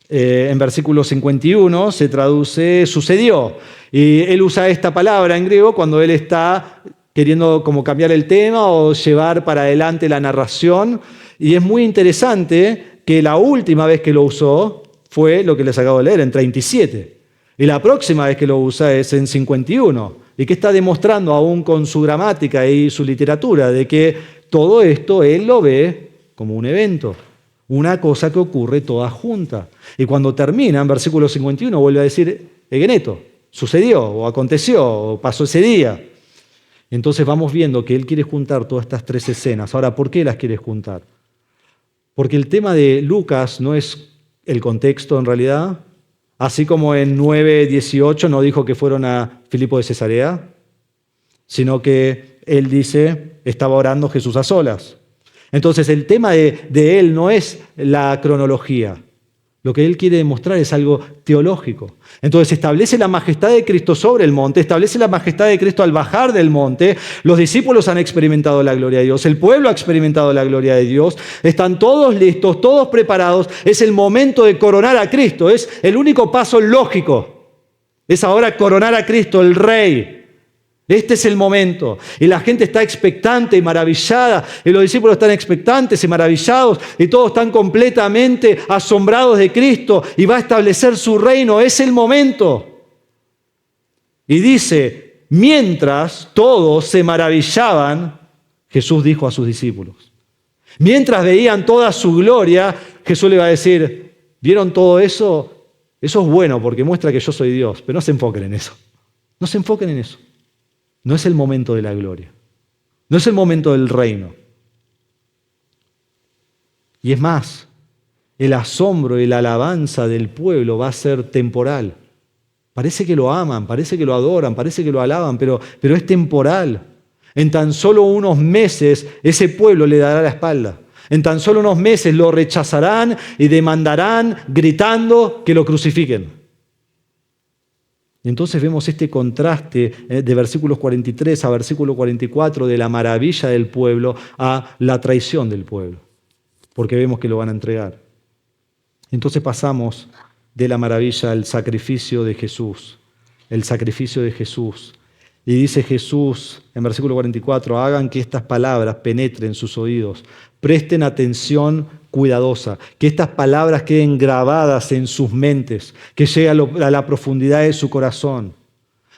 En versículo 51 se traduce sucedió. Y él usa esta palabra en griego cuando él está queriendo como cambiar el tema o llevar para adelante la narración. Y es muy interesante que la última vez que lo usó fue lo que les acabo de leer, en 37. Y la próxima vez que lo usa es en 51. Y que está demostrando aún con su gramática y su literatura de que todo esto él lo ve como un evento, una cosa que ocurre toda junta. Y cuando termina, en versículo 51, vuelve a decir egeneto, sucedió, o aconteció, o pasó ese día. Entonces vamos viendo que él quiere juntar todas estas tres escenas. Ahora, ¿por qué las quiere juntar? Porque el tema de Lucas no es el contexto en realidad. Así como en 9:18 no dijo que fueron a Filipo de Cesarea, sino que él dice, estaba orando Jesús a solas. Entonces el tema de él no es la cronología. Lo que él quiere demostrar es algo teológico. Entonces establece la majestad de Cristo sobre el monte, establece la majestad de Cristo al bajar del monte. Los discípulos han experimentado la gloria de Dios, el pueblo ha experimentado la gloria de Dios. Están todos listos, todos preparados. Es el momento de coronar a Cristo, es el único paso lógico. Es ahora coronar a Cristo, el Rey. Este es el momento. Y la gente está expectante y maravillada. Y los discípulos están expectantes y maravillados. Y todos están completamente asombrados de Cristo. Y va a establecer su reino. Es el momento. Y dice, mientras todos se maravillaban, Jesús dijo a sus discípulos. Mientras veían toda su gloria, Jesús le va a decir, ¿vieron todo eso? Eso es bueno porque muestra que yo soy Dios. Pero no se enfoquen en eso. No se enfoquen en eso. No es el momento de la gloria. No es el momento del reino. Y es más, el asombro y la alabanza del pueblo va a ser temporal. Parece que lo aman, parece que lo adoran, parece que lo alaban, pero es temporal. En tan solo unos meses ese pueblo le dará la espalda. En tan solo unos meses lo rechazarán y demandarán gritando que lo crucifiquen. Entonces vemos este contraste de versículos 43 a versículo 44 de la maravilla del pueblo a la traición del pueblo, porque vemos que lo van a entregar. Entonces pasamos de la maravilla al sacrificio de Jesús, el sacrificio de Jesús. Y dice Jesús en versículo 44, hagan que estas palabras penetren sus oídos, presten atención cuidadosa, que estas palabras queden grabadas en sus mentes, que lleguen a la profundidad de su corazón.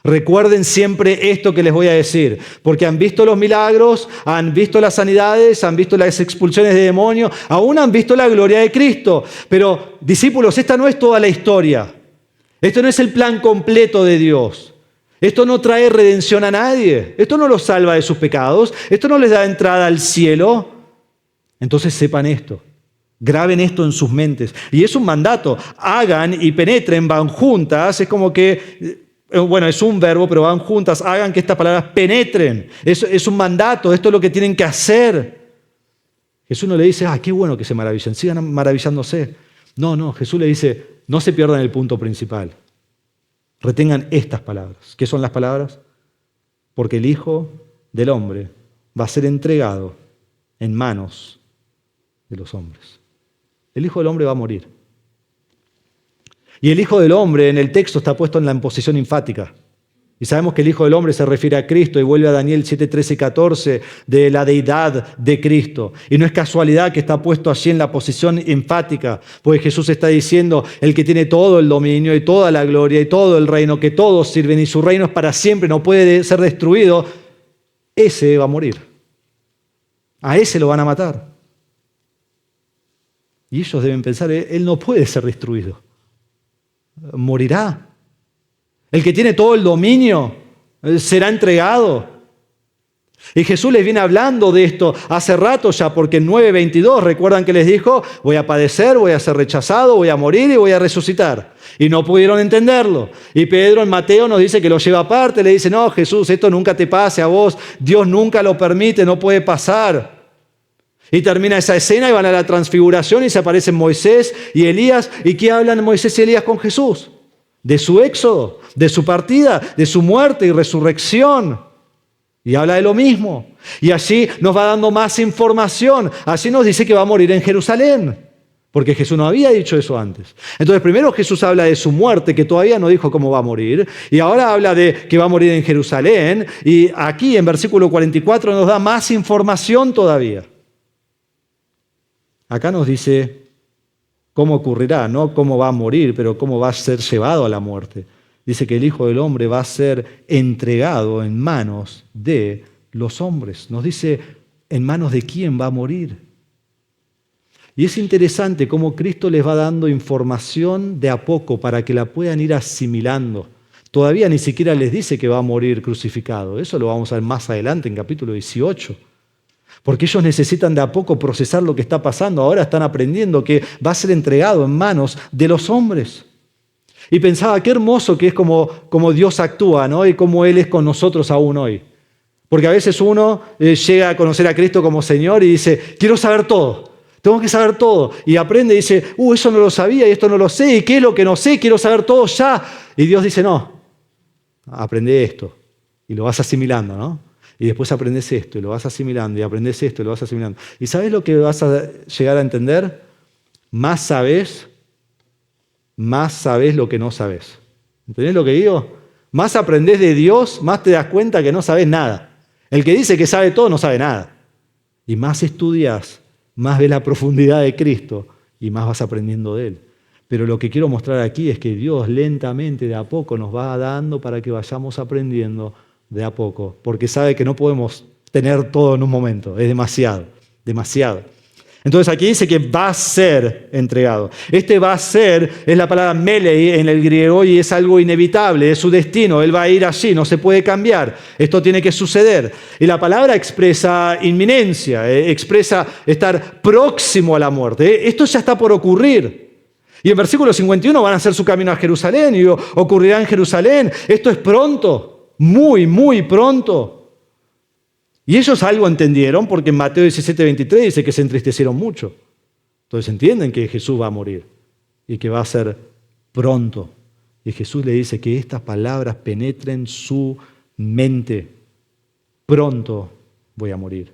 Recuerden siempre esto que les voy a decir, porque han visto los milagros, han visto las sanidades, han visto las expulsiones de demonios, aún han visto la gloria de Cristo. Pero, discípulos, esta no es toda la historia. Esto no es el plan completo de Dios. Esto no trae redención a nadie. Esto no los salva de sus pecados. Esto no les da entrada al cielo. Entonces sepan esto. Graben esto en sus mentes. Y es un mandato. Hagan y penetren, van juntas. Es como que, bueno, es un verbo, pero van juntas. Hagan que estas palabras penetren. Es un mandato. Esto es lo que tienen que hacer. Jesús no le dice, qué bueno que se maravillen. Sigan maravillándose. No. Jesús le dice, no se pierdan el punto principal. Retengan estas palabras. ¿Qué son las palabras? Porque el Hijo del Hombre va a ser entregado en manos de los hombres. El Hijo del Hombre va a morir. Y el Hijo del Hombre en el texto está puesto en la posición enfática. Y sabemos que el Hijo del Hombre se refiere a Cristo y vuelve a Daniel 7, 13 y 14 de la deidad de Cristo. Y no es casualidad que está puesto allí en la posición enfática, porque Jesús está diciendo, el que tiene todo el dominio y toda la gloria y todo el reino, que todos sirven y su reino es para siempre, no puede ser destruido, ese va a morir. A ese lo van a matar. Y ellos deben pensar, él no puede ser destruido. Morirá. El que tiene todo el dominio será entregado. Y Jesús les viene hablando de esto hace rato ya, porque en 9:22 recuerdan que les dijo, voy a padecer, voy a ser rechazado, voy a morir y voy a resucitar. Y no pudieron entenderlo. Y Pedro en Mateo nos dice que lo lleva aparte, le dice, no, Jesús, esto nunca te pase a vos, Dios nunca lo permite, no puede pasar. Y termina esa escena y van a la transfiguración y se aparecen Moisés y Elías. ¿Y qué hablan Moisés y Elías con Jesús? De su éxodo, de su partida, de su muerte y resurrección. Y habla de lo mismo. Y allí nos va dando más información. Allí nos dice que va a morir en Jerusalén. Porque Jesús no había dicho eso antes. Entonces primero Jesús habla de su muerte, que todavía no dijo cómo va a morir. Y ahora habla de que va a morir en Jerusalén. Y aquí en versículo 44 nos da más información todavía. Acá nos dice cómo ocurrirá, no cómo va a morir, pero cómo va a ser llevado a la muerte. Dice que el Hijo del Hombre va a ser entregado en manos de los hombres. Nos dice en manos de quién va a morir. Y es interesante cómo Cristo les va dando información de a poco para que la puedan ir asimilando. Todavía ni siquiera les dice que va a morir crucificado. Eso lo vamos a ver más adelante en capítulo 18. Porque ellos necesitan de a poco procesar lo que está pasando. Ahora están aprendiendo que va a ser entregado en manos de los hombres. Y pensaba, qué hermoso que es como Dios actúa, ¿no? Y cómo Él es con nosotros aún hoy. Porque a veces uno llega a conocer a Cristo como Señor y dice, quiero saber todo. Tengo que saber todo. Y aprende y dice, eso no lo sabía y esto no lo sé. ¿Y qué es lo que no sé? Quiero saber todo ya. Y Dios dice, no, aprende esto. Y lo vas asimilando, ¿no? Y después aprendes esto y lo vas asimilando, y aprendes esto y lo vas asimilando. ¿Y sabes lo que vas a llegar a entender? Más sabes lo que no sabes. ¿Entendés lo que digo? Más aprendés de Dios, más te das cuenta que no sabes nada. El que dice que sabe todo no sabe nada. Y más estudias, más ves la profundidad de Cristo y más vas aprendiendo de Él. Pero lo que quiero mostrar aquí es que Dios lentamente, de a poco, nos va dando para que vayamos aprendiendo de a poco, porque sabe que no podemos tener todo en un momento, es demasiado. Entonces aquí dice que va a ser entregado. Este va a ser es la palabra melei en el griego y es algo inevitable, es su destino, él va a ir allí, no se puede cambiar, esto tiene que suceder. Y la palabra expresa inminencia, expresa estar próximo a la muerte, esto ya está por ocurrir. Y en versículo 51 van a hacer su camino a Jerusalén y ocurrirá en Jerusalén, esto es pronto. Muy, muy pronto. Y ellos algo entendieron porque en Mateo 17:23 dice que se entristecieron mucho. Entonces entienden que Jesús va a morir y que va a ser pronto. Y Jesús le dice que estas palabras penetren su mente. Pronto voy a morir.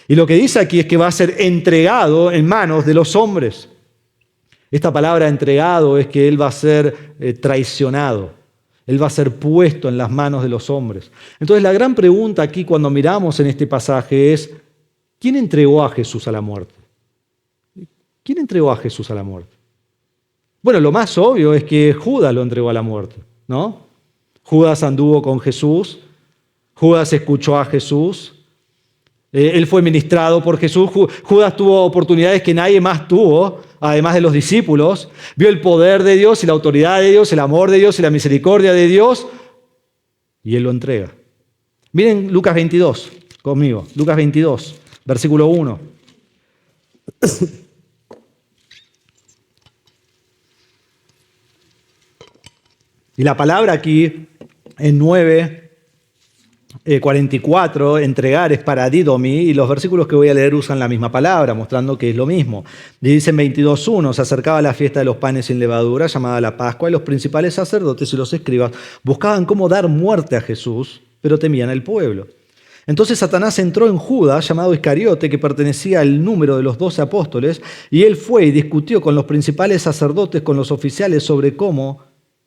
Y lo que dice aquí es que va a ser entregado en manos de los hombres. Esta palabra entregado es que Él va a ser traicionado. Él va a ser puesto en las manos de los hombres. Entonces la gran pregunta aquí cuando miramos en este pasaje es, ¿quién entregó a Jesús a la muerte? ¿Quién entregó a Jesús a la muerte? Bueno, lo más obvio es que Judas lo entregó a la muerte, ¿no? Judas anduvo con Jesús, Judas escuchó a Jesús, él fue ministrado por Jesús, Judas tuvo oportunidades que nadie más tuvo, además de los discípulos, vio el poder de Dios y la autoridad de Dios, el amor de Dios y la misericordia de Dios, y Él lo entrega. Miren Lucas 22, conmigo, Lucas 22, versículo 1. Y la palabra aquí, en 9:44, entregar es paradidomi, y los versículos que voy a leer usan la misma palabra, mostrando que es lo mismo. Y dice en 22:1, se acercaba la fiesta de los panes sin levadura, llamada la Pascua, y los principales sacerdotes y los escribas buscaban cómo dar muerte a Jesús, pero temían al pueblo. Entonces Satanás entró en Judas, llamado Iscariote, que pertenecía al número de los 12 apóstoles, y él fue y discutió con los principales sacerdotes, con los oficiales, sobre cómo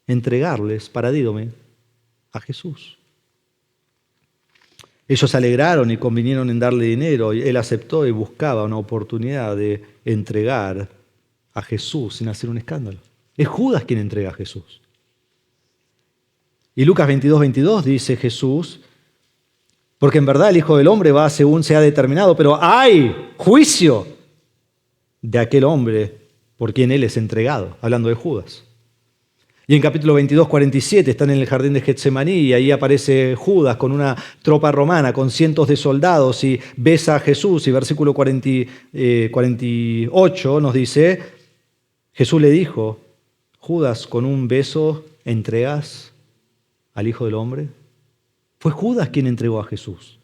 entregarles, paradídome, a Jesús. Ellos se alegraron y convinieron en darle dinero, y él aceptó y buscaba una oportunidad de entregar a Jesús sin hacer un escándalo. Es Judas quien entrega a Jesús. Y Lucas 22:22 dice Jesús, porque en verdad el Hijo del Hombre va según se ha determinado, pero hay juicio de aquel hombre por quien él es entregado, hablando de Judas. Y en capítulo 22:47 están en el jardín de Getsemaní y ahí aparece Judas con una tropa romana, con cientos de soldados y besa a Jesús. Y versículo 48 nos dice, Jesús le dijo, Judas, ¿con un beso entregas al Hijo del Hombre? Fue Judas quien entregó a Jesús.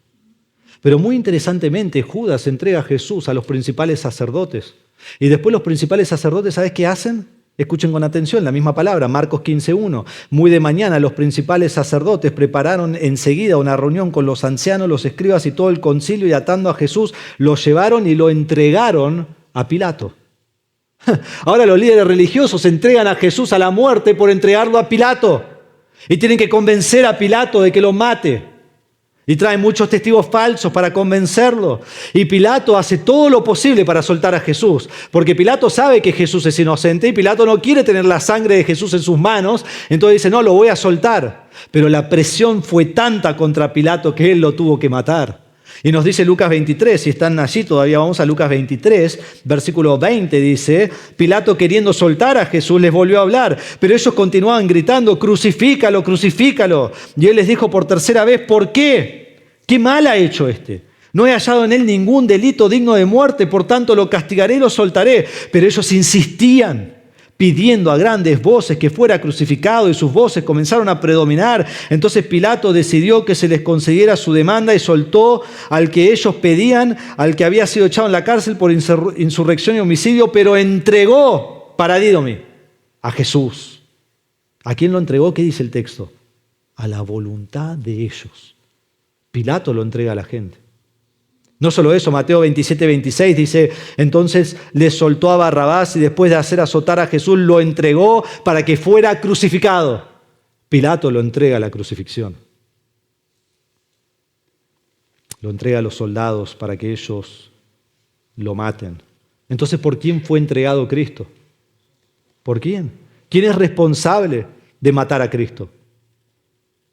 Pero muy interesantemente, Judas entrega a Jesús a los principales sacerdotes. Y después los principales sacerdotes, ¿sabes qué hacen? Escuchen con atención la misma palabra, Marcos 15:1. Muy de mañana los principales sacerdotes prepararon enseguida una reunión con los ancianos, los escribas y todo el concilio, y atando a Jesús lo llevaron y lo entregaron a Pilato. Ahora los líderes religiosos entregan a Jesús a la muerte por entregarlo a Pilato. Y tienen que convencer a Pilato de que lo mate. Y traen muchos testigos falsos para convencerlo. Y Pilato hace todo lo posible para soltar a Jesús. Porque Pilato sabe que Jesús es inocente y Pilato no quiere tener la sangre de Jesús en sus manos. Entonces dice, no, lo voy a soltar. Pero la presión fue tanta contra Pilato que él lo tuvo que matar. Y nos dice Lucas 23, si están allí todavía vamos a Lucas 23, versículo 20, dice, Pilato queriendo soltar a Jesús les volvió a hablar, pero ellos continuaban gritando, crucifícalo, crucifícalo. Y él les dijo por tercera vez, ¿por qué? ¿Qué mal ha hecho este? No he hallado en él ningún delito digno de muerte, por tanto lo castigaré y lo soltaré. Pero ellos insistían, pidiendo a grandes voces que fuera crucificado, y sus voces comenzaron a predominar. Entonces Pilato decidió que se les concediera su demanda y soltó al que ellos pedían, al que había sido echado en la cárcel por insurrección y homicidio, pero entregó, paradídome, a Jesús. ¿A quién lo entregó? ¿Qué dice el texto? A la voluntad de ellos. Pilato lo entrega a la gente. No solo eso, Mateo 27:26 dice, entonces le soltó a Barrabás y después de hacer azotar a Jesús lo entregó para que fuera crucificado. Pilato lo entrega a la crucifixión. Lo entrega a los soldados para que ellos lo maten. Entonces, ¿por quién fue entregado Cristo? ¿Por quién? ¿Quién es responsable de matar a Cristo?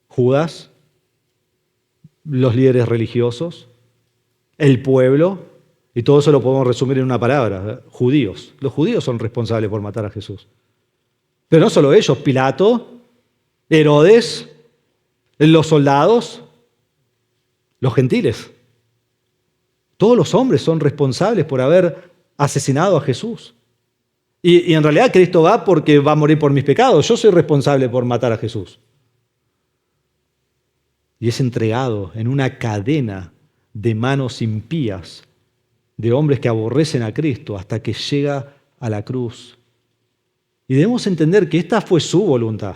¿Judas? ¿Los líderes religiosos? El pueblo, y todo eso lo podemos resumir en una palabra, judíos. Los judíos son responsables por matar a Jesús. Pero no solo ellos, Pilato, Herodes, los soldados, los gentiles. Todos los hombres son responsables por haber asesinado a Jesús. Y en realidad Cristo va porque va a morir por mis pecados. Yo soy responsable por matar a Jesús. Y es entregado en una cadena de manos impías, de hombres que aborrecen a Cristo hasta que llega a la cruz. Y debemos entender que esta fue su voluntad,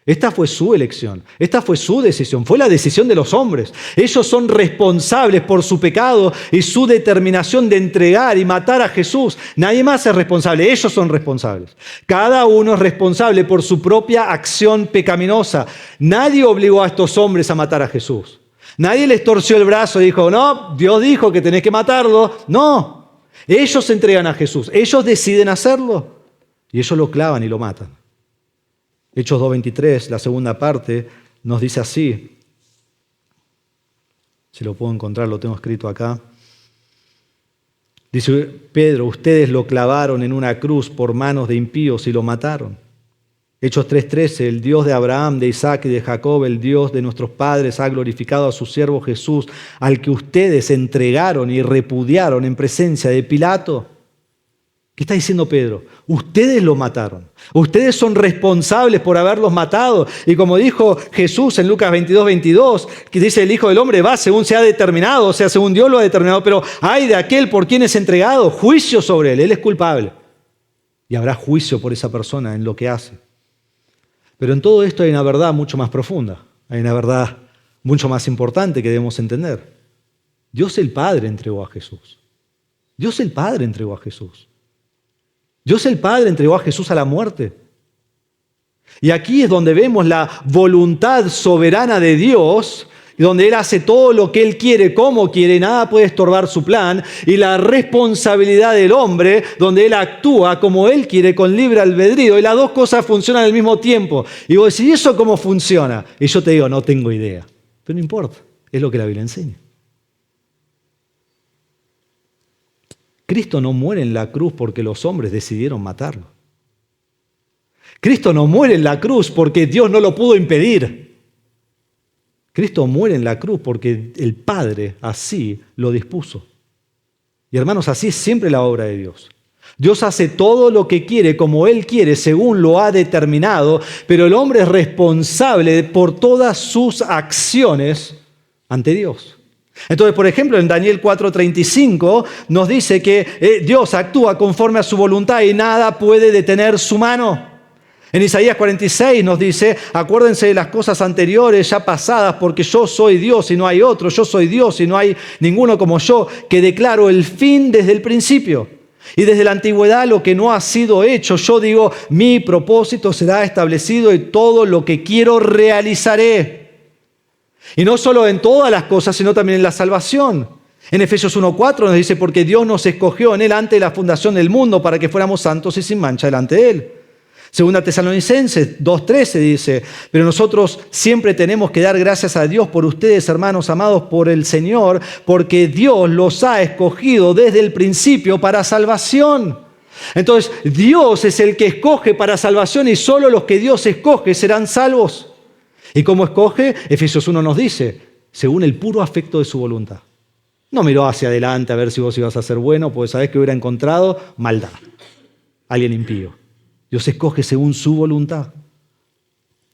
esta fue su elección, esta fue su decisión, fue la decisión de los hombres. Ellos son responsables por su pecado y su determinación de entregar y matar a Jesús. Nadie más es responsable, ellos son responsables. Cada uno es responsable por su propia acción pecaminosa. Nadie obligó a estos hombres a matar a Jesús. Nadie les torció el brazo y dijo, no, Dios dijo que tenés que matarlo. No, ellos se entregan a Jesús, ellos deciden hacerlo y ellos lo clavan y lo matan. Hechos 2:23, la segunda parte, nos dice así. Si lo puedo encontrar, lo tengo escrito acá. Dice Pedro, ustedes lo clavaron en una cruz por manos de impíos y lo mataron. Hechos 3:13, el Dios de Abraham, de Isaac y de Jacob, el Dios de nuestros padres, ha glorificado a su siervo Jesús, al que ustedes entregaron y repudiaron en presencia de Pilato. ¿Qué está diciendo Pedro? Ustedes lo mataron. Ustedes son responsables por haberlos matado. Y como dijo Jesús en Lucas 22:22, que dice el Hijo del Hombre va según se ha determinado, o sea, según Dios lo ha determinado, pero hay de aquel por quien es entregado, juicio sobre él es culpable. Y habrá juicio por esa persona en lo que hace. Pero en todo esto hay una verdad mucho más profunda, hay una verdad mucho más importante que debemos entender. Dios el Padre entregó a Jesús. Dios el Padre entregó a Jesús. Dios el Padre entregó a Jesús a la muerte. Y aquí es donde vemos la voluntad soberana de Dios, donde Él hace todo lo que Él quiere, como quiere, nada puede estorbar su plan, y la responsabilidad del hombre, donde Él actúa como Él quiere, con libre albedrío, y las dos cosas funcionan al mismo tiempo. Y vos decís, ¿y eso cómo funciona? Y yo te digo, no tengo idea. Pero no importa, es lo que la Biblia enseña. Cristo no muere en la cruz porque los hombres decidieron matarlo. Cristo no muere en la cruz porque Dios no lo pudo impedir. Cristo muere en la cruz porque el Padre así lo dispuso. Y hermanos, así es siempre la obra de Dios. Dios hace todo lo que quiere, como Él quiere, según lo ha determinado, pero el hombre es responsable por todas sus acciones ante Dios. Entonces, por ejemplo, en Daniel 4:35 nos dice que Dios actúa conforme a su voluntad y nada puede detener su mano. En Isaías 46 nos dice, acuérdense de las cosas anteriores ya pasadas, porque yo soy Dios y no hay otro, yo soy Dios y no hay ninguno como yo, que declaro el fin desde el principio. Y desde la antigüedad lo que no ha sido hecho, yo digo, mi propósito será establecido y todo lo que quiero realizaré. Y no solo en todas las cosas, sino también en la salvación. En Efesios 1:4 nos dice, porque Dios nos escogió en Él antes de la fundación del mundo para que fuéramos santos y sin mancha delante de Él. Segunda Tesalonicenses 2:13 dice, pero nosotros siempre tenemos que dar gracias a Dios por ustedes, hermanos amados por el Señor, porque Dios los ha escogido desde el principio para salvación. Entonces, Dios es el que escoge para salvación y solo los que Dios escoge serán salvos. ¿Y cómo escoge? Efesios 1 nos dice, según el puro afecto de su voluntad. No miró hacia adelante a ver si vos ibas a ser bueno, porque sabés que hubiera encontrado maldad, alguien impío. Dios escoge según su voluntad.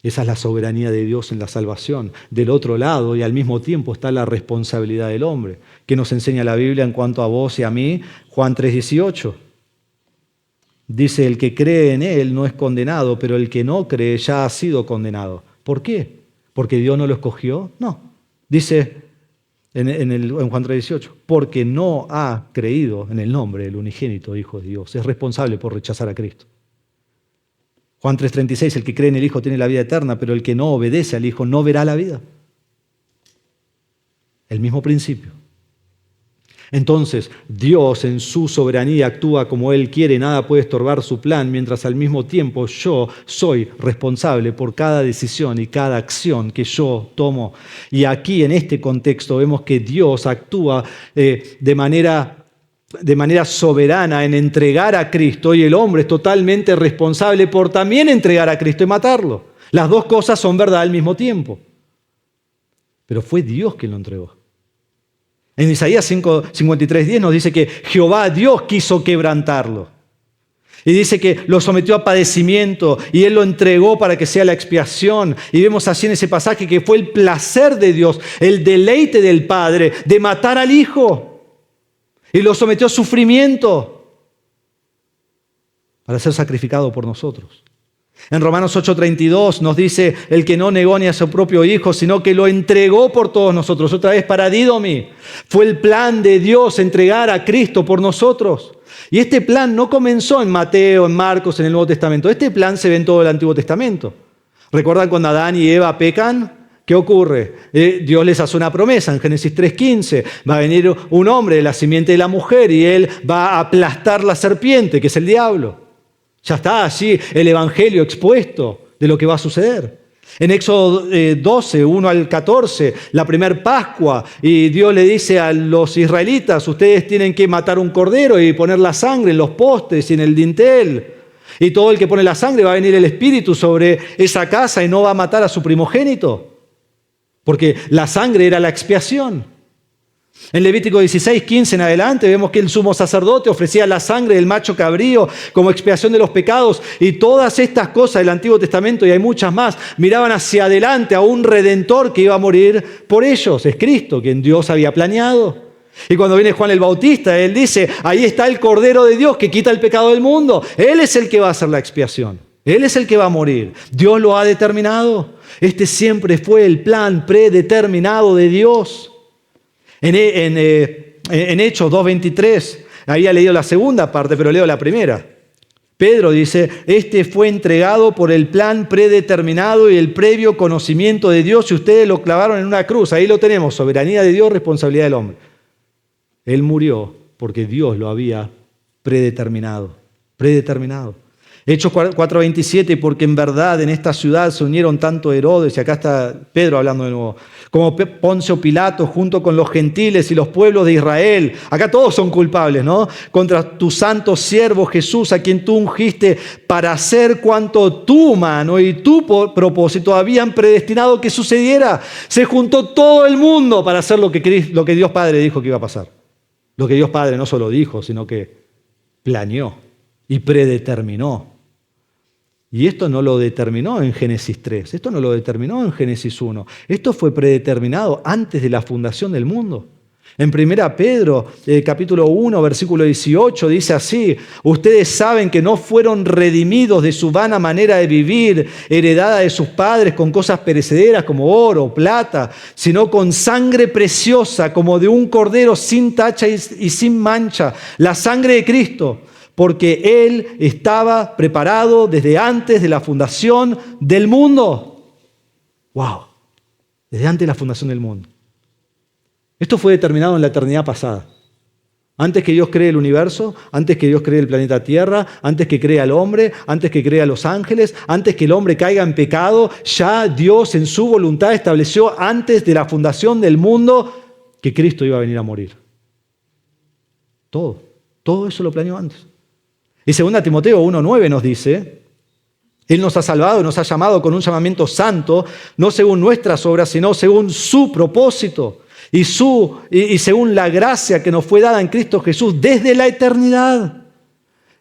Esa es la soberanía de Dios en la salvación. Del otro lado y al mismo tiempo está la responsabilidad del hombre. ¿Qué nos enseña la Biblia en cuanto a vos y a mí? Juan 3:18. Dice, el que cree en Él no es condenado, pero el que no cree ya ha sido condenado. ¿Por qué? ¿Porque Dios no lo escogió? No. Dice en Juan 3:18, porque no ha creído en el nombre del unigénito Hijo de Dios. Es responsable por rechazar a Cristo. Juan 3:36, el que cree en el Hijo tiene la vida eterna, pero el que no obedece al Hijo no verá la vida. El mismo principio. Entonces, Dios en su soberanía actúa como Él quiere, nada puede estorbar su plan, mientras al mismo tiempo yo soy responsable por cada decisión y cada acción que yo tomo. Y aquí en este contexto vemos que Dios actúa de manera soberana en entregar a Cristo y el hombre es totalmente responsable por también entregar a Cristo y matarlo. Las dos cosas son verdad al mismo tiempo. Pero fue Dios quien lo entregó. En Isaías 53:10 nos dice que Jehová Dios quiso quebrantarlo. Y dice que lo sometió a padecimiento y Él lo entregó para que sea la expiación. Y vemos así en ese pasaje que fue el placer de Dios, el deleite del Padre de matar al Hijo. Y lo sometió a sufrimiento para ser sacrificado por nosotros. En Romanos 8:32 nos dice, el que no negó ni a su propio Hijo, sino que lo entregó por todos nosotros. Otra vez, paradidomi. Fue el plan de Dios entregar a Cristo por nosotros. Y este plan no comenzó en Mateo, en Marcos, en el Nuevo Testamento. Este plan se ve en todo el Antiguo Testamento. ¿Recuerdan cuando Adán y Eva pecan? ¿Qué ocurre? Dios les hace una promesa en Génesis 3:15. Va a venir un hombre de la simiente de la mujer y él va a aplastar la serpiente, que es el diablo. Ya está allí el evangelio expuesto de lo que va a suceder. En Éxodo 12, 1 al 14, la primer Pascua, y Dios le dice a los israelitas, ustedes tienen que matar un cordero y poner la sangre en los postes y en el dintel. Y todo el que pone la sangre va a venir el Espíritu sobre esa casa y no va a matar a su primogénito. Porque la sangre era la expiación. En Levítico 16:15 en adelante vemos que el sumo sacerdote ofrecía la sangre del macho cabrío como expiación de los pecados. Y todas estas cosas del Antiguo Testamento, y hay muchas más, miraban hacia adelante a un Redentor que iba a morir por ellos. Es Cristo, quien Dios había planeado. Y cuando viene Juan el Bautista, él dice, ahí está el Cordero de Dios que quita el pecado del mundo. Él es el que va a hacer la expiación. Él es el que va a morir. Dios lo ha determinado. Este siempre fue el plan predeterminado de Dios. En Hechos 2:23, había leído la segunda parte, pero leo la primera. Pedro dice, este fue entregado por el plan predeterminado y el previo conocimiento de Dios y ustedes lo clavaron en una cruz. Ahí lo tenemos, soberanía de Dios, responsabilidad del hombre. Él murió porque Dios lo había predeterminado. Hechos 4:27, porque en verdad en esta ciudad se unieron tanto Herodes, y acá está Pedro hablando de nuevo, como Poncio Pilato, junto con los gentiles y los pueblos de Israel. Acá todos son culpables, ¿no? Contra tu santo siervo Jesús, a quien tú ungiste para hacer cuanto tu mano y tu propósito habían predestinado que sucediera. Se juntó todo el mundo para hacer lo que Dios Padre dijo que iba a pasar. Lo que Dios Padre no solo dijo, sino que planeó y predeterminó. Y esto no lo determinó en Génesis 3, esto no lo determinó en Génesis 1. Esto fue predeterminado antes de la fundación del mundo. En 1 Pedro, capítulo 1, versículo 18, dice así: ustedes saben que no fueron redimidos de su vana manera de vivir, heredada de sus padres con cosas perecederas como oro, plata, sino con sangre preciosa como de un cordero sin tacha y sin mancha, la sangre de Cristo, porque Él estaba preparado desde antes de la fundación del mundo. ¡Wow! Desde antes de la fundación del mundo. Esto fue determinado en la eternidad pasada. Antes que Dios cree el universo, antes que Dios cree el planeta Tierra, antes que crea al hombre, antes que crea a los ángeles, antes que el hombre caiga en pecado, ya Dios en su voluntad estableció antes de la fundación del mundo que Cristo iba a venir a morir. Todo eso lo planeó antes. Y 2 Timoteo 1:9 nos dice: Él nos ha salvado y nos ha llamado con un llamamiento santo, no según nuestras obras, sino según su propósito y según la gracia que nos fue dada en Cristo Jesús desde la eternidad.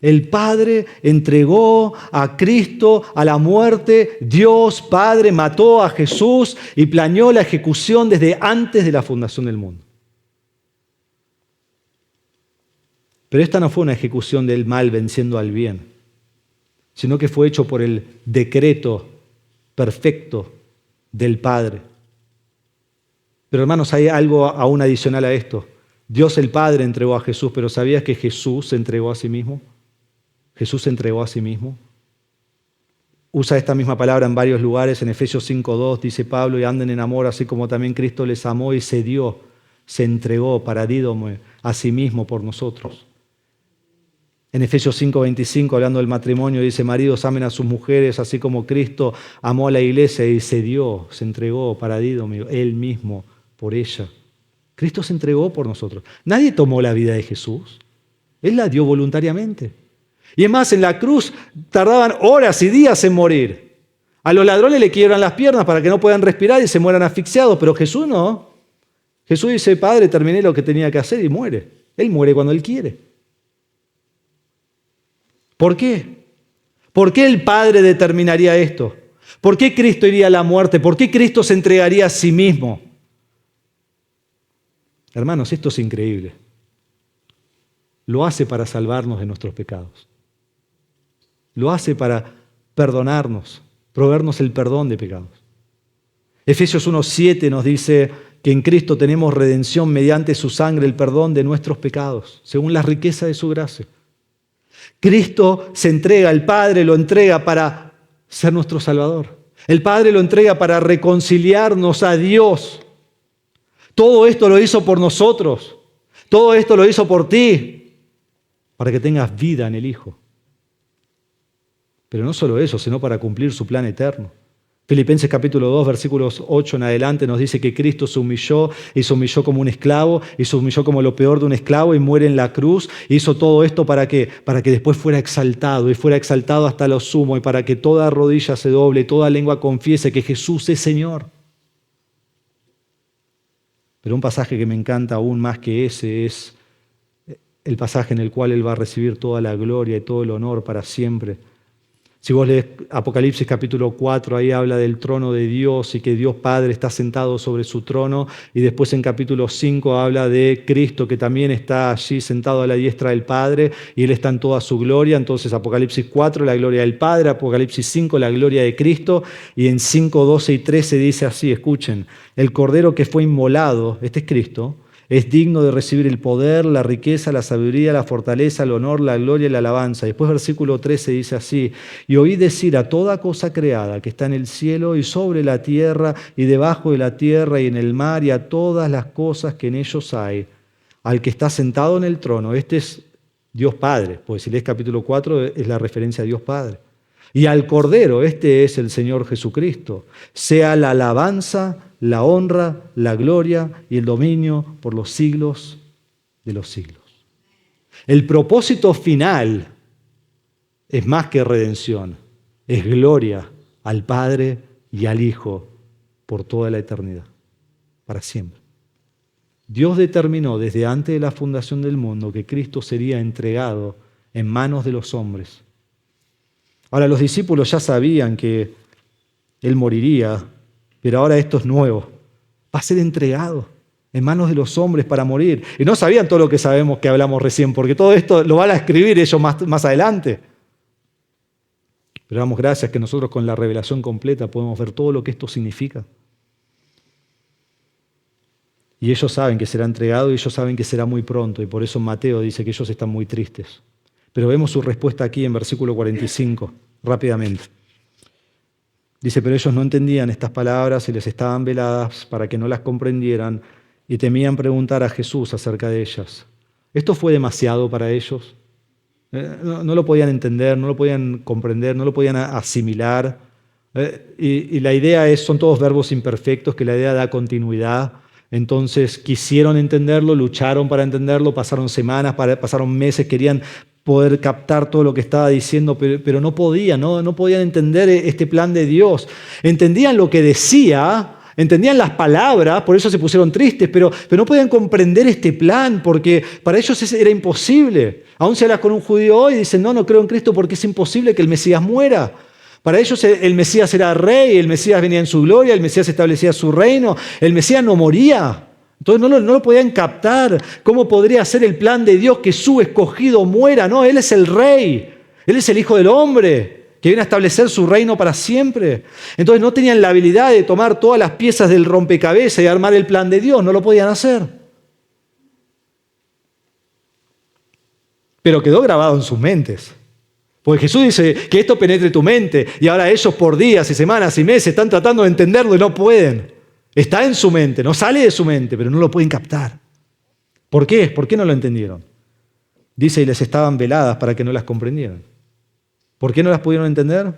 El Padre entregó a Cristo a la muerte. Dios Padre mató a Jesús y planeó la ejecución desde antes de la fundación del mundo. Pero esta no fue una ejecución del mal venciendo al bien, sino que fue hecho por el decreto perfecto del Padre. Pero hermanos, hay algo aún adicional a esto. Dios el Padre entregó a Jesús, pero ¿sabías que Jesús se entregó a sí mismo? Jesús se entregó a sí mismo. Usa esta misma palabra en varios lugares. En Efesios 5:2 dice Pablo: y anden en amor, así como también Cristo les amó y se dio, se entregó paradídome a sí mismo por nosotros. En Efesios 5:25, hablando del matrimonio, dice: maridos, amen a sus mujeres, así como Cristo amó a la iglesia y se dio, se entregó paradídome, Él mismo por ella. Cristo se entregó por nosotros. Nadie tomó la vida de Jesús. Él la dio voluntariamente. Y es más, en la cruz tardaban horas y días en morir. A los ladrones le quiebran las piernas para que no puedan respirar y se mueran asfixiados, pero Jesús no. Jesús dice: Padre, terminé lo que tenía que hacer, y muere. Él muere cuando Él quiere. ¿Por qué? ¿Por qué el Padre determinaría esto? ¿Por qué Cristo iría a la muerte? ¿Por qué Cristo se entregaría a sí mismo? Hermanos, esto es increíble. Lo hace para salvarnos de nuestros pecados. Lo hace para perdonarnos, proveernos el perdón de pecados. Efesios 1:7 nos dice que en Cristo tenemos redención mediante su sangre, el perdón de nuestros pecados, según la riqueza de su gracia. Cristo se entrega, el Padre lo entrega para ser nuestro Salvador. El Padre lo entrega para reconciliarnos a Dios. Todo esto lo hizo por nosotros. Todo esto lo hizo por ti, para que tengas vida en el Hijo. Pero no solo eso, sino para cumplir su plan eterno. Filipenses capítulo 2, versículos 8 en adelante nos dice que Cristo se humilló como un esclavo, y se humilló como lo peor de un esclavo y muere en la cruz. Hizo todo esto ¿para qué? Para que después fuera exaltado, y fuera exaltado hasta lo sumo, y para que toda rodilla se doble y toda lengua confiese que Jesús es Señor. Pero un pasaje que me encanta aún más que ese es el pasaje en el cual Él va a recibir toda la gloria y todo el honor para siempre. Si vos lees Apocalipsis capítulo 4, ahí habla del trono de Dios y que Dios Padre está sentado sobre su trono. Y después en capítulo 5 habla de Cristo, que también está allí sentado a la diestra del Padre, y Él está en toda su gloria. Entonces Apocalipsis 4, la gloria del Padre; Apocalipsis 5, la gloria de Cristo. Y en 5, 12 y 13 dice así, escuchen: el Cordero que fue inmolado, este es Cristo, es digno de recibir el poder, la riqueza, la sabiduría, la fortaleza, el honor, la gloria y la alabanza. Después versículo 13 dice así: y oí decir a toda cosa creada que está en el cielo y sobre la tierra y debajo de la tierra y en el mar, y a todas las cosas que en ellos hay, al que está sentado en el trono. Este es Dios Padre, pues si lees capítulo 4 es la referencia a Dios Padre. Y al Cordero, este es el Señor Jesucristo, sea la alabanza, la honra, la gloria y el dominio por los siglos de los siglos. El propósito final es más que redención, es gloria al Padre y al Hijo por toda la eternidad, para siempre. Dios determinó desde antes de la fundación del mundo que Cristo sería entregado en manos de los hombres. Ahora, los discípulos ya sabían que Él moriría, pero ahora esto es nuevo. Va a ser entregado en manos de los hombres para morir. Y no sabían todo lo que sabemos que hablamos recién, porque todo esto lo van a escribir ellos más adelante. Pero damos gracias que nosotros con la revelación completa podemos ver todo lo que esto significa. Y ellos saben que será entregado y ellos saben que será muy pronto. Y por eso Mateo dice que ellos están muy tristes. Pero vemos su respuesta aquí en versículo 45, rápidamente. Dice, pero ellos no entendían estas palabras y les estaban veladas para que no las comprendieran y temían preguntar a Jesús acerca de ellas. ¿Esto fue demasiado para ellos? No lo podían entender, no lo podían comprender, no lo podían asimilar. Y la idea son todos verbos imperfectos, que la idea da continuidad. Entonces quisieron entenderlo, lucharon para entenderlo, pasaron semanas, pasaron meses, querían poder captar todo lo que estaba diciendo, pero no podían, no podían entender este plan de Dios. Entendían lo que decía, entendían las palabras, por eso se pusieron tristes, pero no podían comprender este plan, porque para ellos era imposible. Aún si hablas con un judío hoy, dicen, no creo en Cristo porque es imposible que el Mesías muera. Para ellos el Mesías era rey, el Mesías venía en su gloria, el Mesías establecía su reino, el Mesías no moría. Entonces no lo podían captar. ¿Cómo podría ser el plan de Dios que su escogido muera? No, Él es el rey, Él es el Hijo del Hombre, que viene a establecer su reino para siempre. Entonces no tenían la habilidad de tomar todas las piezas del rompecabezas y armar el plan de Dios, no lo podían hacer. Pero quedó grabado en sus mentes. Porque Jesús dice que esto penetre tu mente y ahora ellos por días y semanas y meses están tratando de entenderlo y no pueden. Está en su mente, no sale de su mente, pero no lo pueden captar. ¿Por qué? ¿Por qué no lo entendieron? Dice, y les estaban veladas para que no las comprendieran. ¿Por qué no las pudieron entender?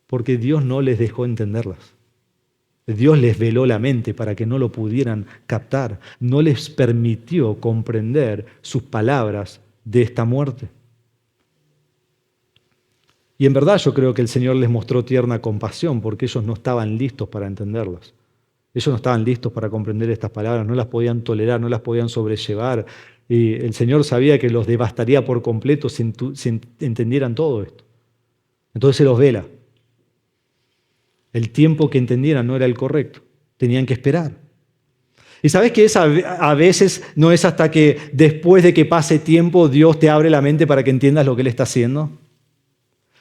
Porque Dios no les dejó entenderlas. Dios les veló la mente para que no lo pudieran captar. No les permitió comprender sus palabras de esta muerte. Y en verdad yo creo que el Señor les mostró tierna compasión porque ellos no estaban listos para entenderlas. Ellos no estaban listos para comprender estas palabras, no las podían tolerar, no las podían sobrellevar. Y el Señor sabía que los devastaría por completo si entendieran todo esto. Entonces se los vela. El tiempo que entendieran no era el correcto, tenían que esperar. Y sabes que a veces no es hasta que después de que pase tiempo Dios te abre la mente para que entiendas lo que Él está haciendo.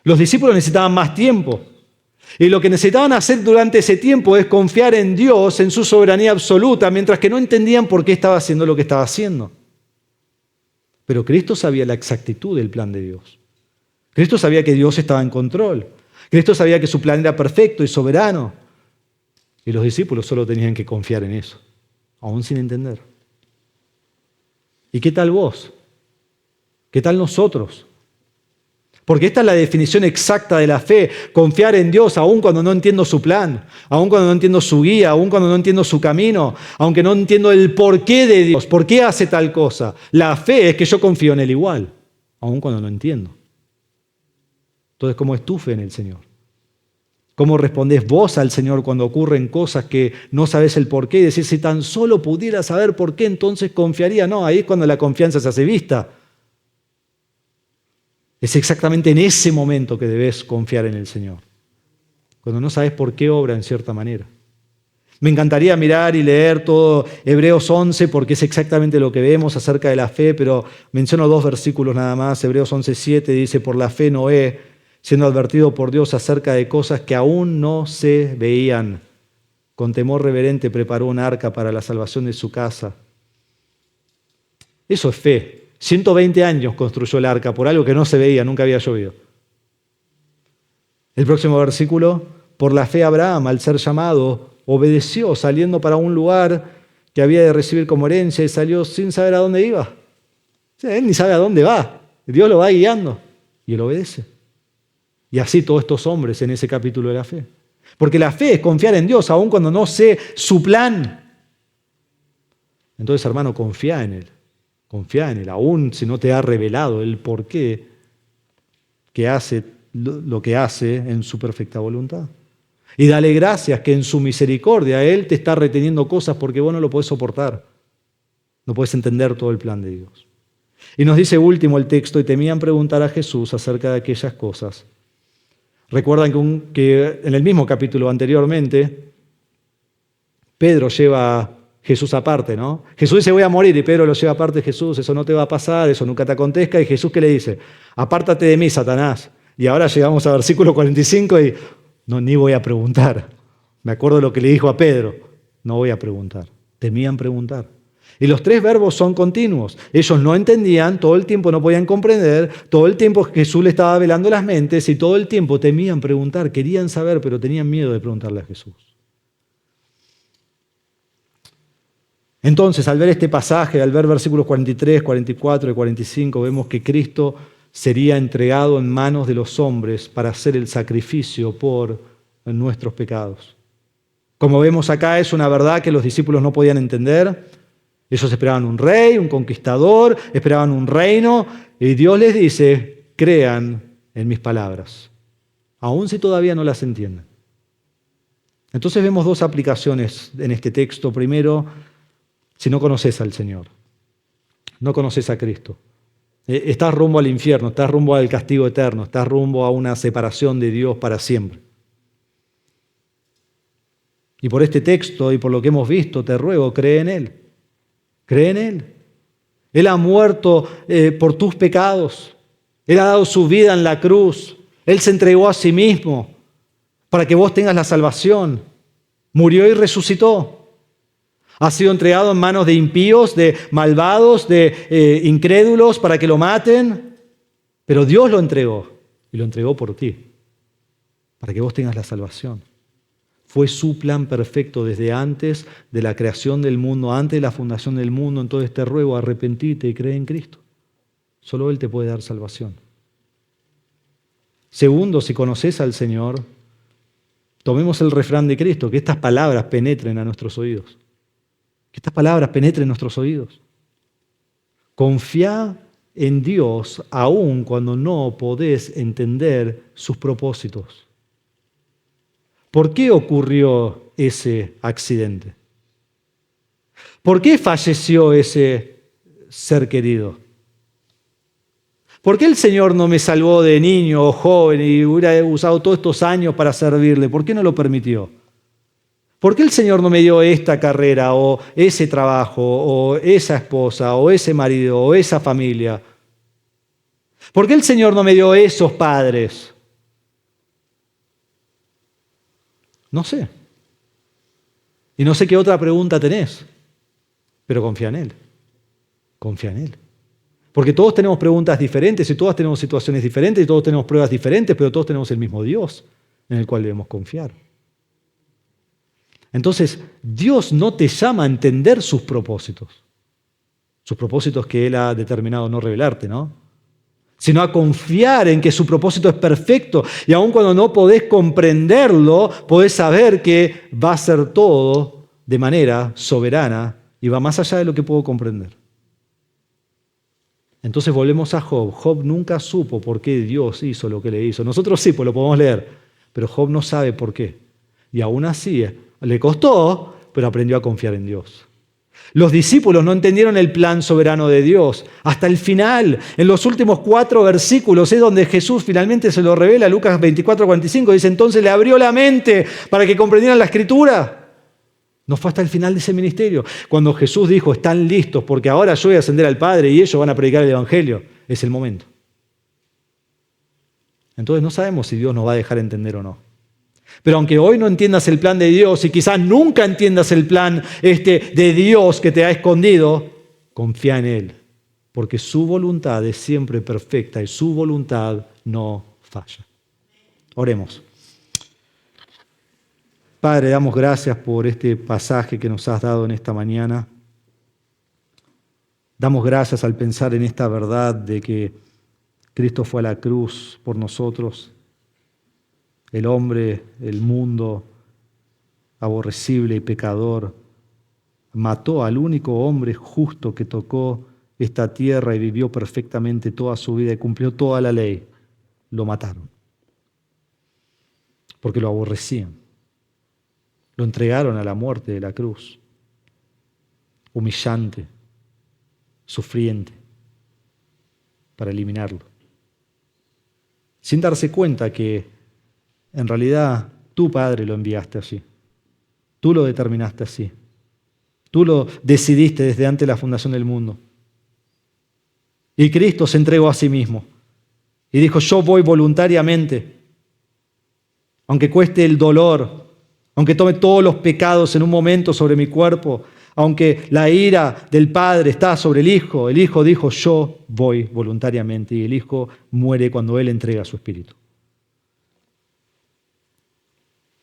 Los discípulos necesitaban más tiempo. Y lo que necesitaban hacer durante ese tiempo es confiar en Dios, en su soberanía absoluta, mientras que no entendían por qué estaba haciendo lo que estaba haciendo. Pero Cristo sabía la exactitud del plan de Dios. Cristo sabía que Dios estaba en control. Cristo sabía que su plan era perfecto y soberano. Y los discípulos solo tenían que confiar en eso, aún sin entender. ¿Y qué tal vos? ¿Qué tal nosotros? Porque esta es la definición exacta de la fe, confiar en Dios aun cuando no entiendo su plan, aun cuando no entiendo su guía, aun cuando no entiendo su camino, aunque no entiendo el porqué de Dios, por qué hace tal cosa. La fe es que yo confío en Él igual, aun cuando no entiendo. Entonces, ¿cómo es tu fe en el Señor? ¿Cómo respondés vos al Señor cuando ocurren cosas que no sabes el porqué? Y decir, si tan solo pudiera saber por qué, entonces confiaría. No, ahí es cuando la confianza se hace vista. Es exactamente en ese momento que debes confiar en el Señor, cuando no sabes por qué obra en cierta manera. Me encantaría mirar y leer todo Hebreos 11 porque es exactamente lo que vemos acerca de la fe, pero menciono 2 versículos nada más. Hebreos 11:7 dice, por la fe Noé, siendo advertido por Dios acerca de cosas que aún no se veían, con temor reverente preparó un arca para la salvación de su casa. Eso es fe. 120 años construyó el arca por algo que no se veía, nunca había llovido. El próximo versículo, por la fe Abraham, al ser llamado, obedeció saliendo para un lugar que había de recibir como herencia y salió sin saber a dónde iba. O sea, él ni sabe a dónde va, Dios lo va guiando y él obedece. Y así todos estos hombres en ese capítulo de la fe. Porque la fe es confiar en Dios aun cuando no sé su plan. Entonces, hermano, confía en Él. Confía en Él, aún si no te ha revelado el porqué que hace lo que hace en su perfecta voluntad. Y dale gracias que en su misericordia Él te está reteniendo cosas porque vos no lo podés soportar. No podés entender todo el plan de Dios. Y nos dice último el texto, y temían preguntar a Jesús acerca de aquellas cosas. Recuerdan que en el mismo capítulo anteriormente, Pedro lleva a Jesús aparte, ¿no? Jesús dice, voy a morir, y Pedro lo lleva aparte. Jesús, eso no te va a pasar, eso nunca te acontezca. Y Jesús, ¿qué le dice? Apártate de mí, Satanás. Y ahora llegamos al versículo 45 y no, ni voy a preguntar. Me acuerdo de lo que le dijo a Pedro, no voy a preguntar. Temían preguntar. Y los tres verbos son continuos. Ellos no entendían, todo el tiempo no podían comprender, todo el tiempo Jesús le estaba velando las mentes y todo el tiempo temían preguntar, querían saber, pero tenían miedo de preguntarle a Jesús. Entonces, al ver este pasaje, al ver versículos 43, 44 y 45, vemos que Cristo sería entregado en manos de los hombres para hacer el sacrificio por nuestros pecados. Como vemos acá, es una verdad que los discípulos no podían entender. Ellos esperaban un rey, un conquistador, esperaban un reino, y Dios les dice, crean en mis palabras, aun si todavía no las entienden. Entonces vemos dos aplicaciones en este texto. Primero, si no conoces al Señor, no conoces a Cristo, estás rumbo al infierno, estás rumbo al castigo eterno, estás rumbo a una separación de Dios para siempre. Y por este texto y por lo que hemos visto, te ruego, cree en Él. Cree en Él. Él ha muerto por tus pecados. Él ha dado su vida en la cruz. Él se entregó a sí mismo para que vos tengas la salvación. Murió y resucitó. Ha sido entregado en manos de impíos, de malvados, de incrédulos para que lo maten. Pero Dios lo entregó y lo entregó por ti, para que vos tengas la salvación. Fue su plan perfecto desde antes de la creación del mundo, antes de la fundación del mundo. Entonces te ruego, arrepentite y cree en Cristo. Solo Él te puede dar salvación. Segundo, si conoces al Señor, tomemos el refrán de Cristo, que estas palabras penetren a nuestros oídos. Que estas palabras penetren en nuestros oídos. Confía en Dios aun cuando no podés entender sus propósitos. ¿Por qué ocurrió ese accidente? ¿Por qué falleció ese ser querido? ¿Por qué el Señor no me salvó de niño o joven y hubiera usado todos estos años para servirle? ¿Por qué no lo permitió? ¿Por qué el Señor no me dio esta carrera o ese trabajo o esa esposa o ese marido o esa familia? ¿Por qué el Señor no me dio esos padres? No sé. Y no sé qué otra pregunta tenés, pero confía en Él. Confía en Él. Porque todos tenemos preguntas diferentes y todos tenemos situaciones diferentes y todos tenemos pruebas diferentes, pero todos tenemos el mismo Dios en el cual debemos confiar. Entonces, Dios no te llama a entender sus propósitos que Él ha determinado no revelarte, ¿no? Sino a confiar en que su propósito es perfecto y aun cuando no podés comprenderlo, podés saber que va a ser todo de manera soberana y va más allá de lo que puedo comprender. Entonces volvemos a Job. Job nunca supo por qué Dios hizo lo que le hizo. Nosotros sí, pues lo podemos leer, pero Job no sabe por qué. Y aún así, le costó, pero aprendió a confiar en Dios. Los discípulos no entendieron el plan soberano de Dios. Hasta el final, en los últimos 4 versículos, es donde Jesús finalmente se lo revela. Lucas 24, 45 dice, entonces le abrió la mente para que comprendieran la Escritura. No fue hasta el final de ese ministerio. Cuando Jesús dijo, están listos porque ahora yo voy a ascender al Padre y ellos van a predicar el Evangelio. Es el momento. Entonces no sabemos si Dios nos va a dejar entender o no. Pero aunque hoy no entiendas el plan de Dios y quizás nunca entiendas el plan de Dios que te ha escondido, confía en Él, porque su voluntad es siempre perfecta y su voluntad no falla. Oremos. Padre, damos gracias por este pasaje que nos has dado en esta mañana. Damos gracias al pensar en esta verdad de que Cristo fue a la cruz por nosotros. El hombre, el mundo, aborrecible y pecador, mató al único hombre justo que tocó esta tierra y vivió perfectamente toda su vida y cumplió toda la ley. Lo mataron, porque lo aborrecían. Lo entregaron a la muerte de la cruz, humillante, sufriente, para eliminarlo. Sin darse cuenta que En realidad, tú, Padre, lo enviaste así. Tú lo determinaste así. Tú lo decidiste desde antes de la fundación del mundo. Y Cristo se entregó a sí mismo y dijo, yo voy voluntariamente, aunque cueste el dolor, aunque tome todos los pecados en un momento sobre mi cuerpo, aunque la ira del Padre está sobre el Hijo dijo, yo voy voluntariamente, y el Hijo muere cuando Él entrega su Espíritu.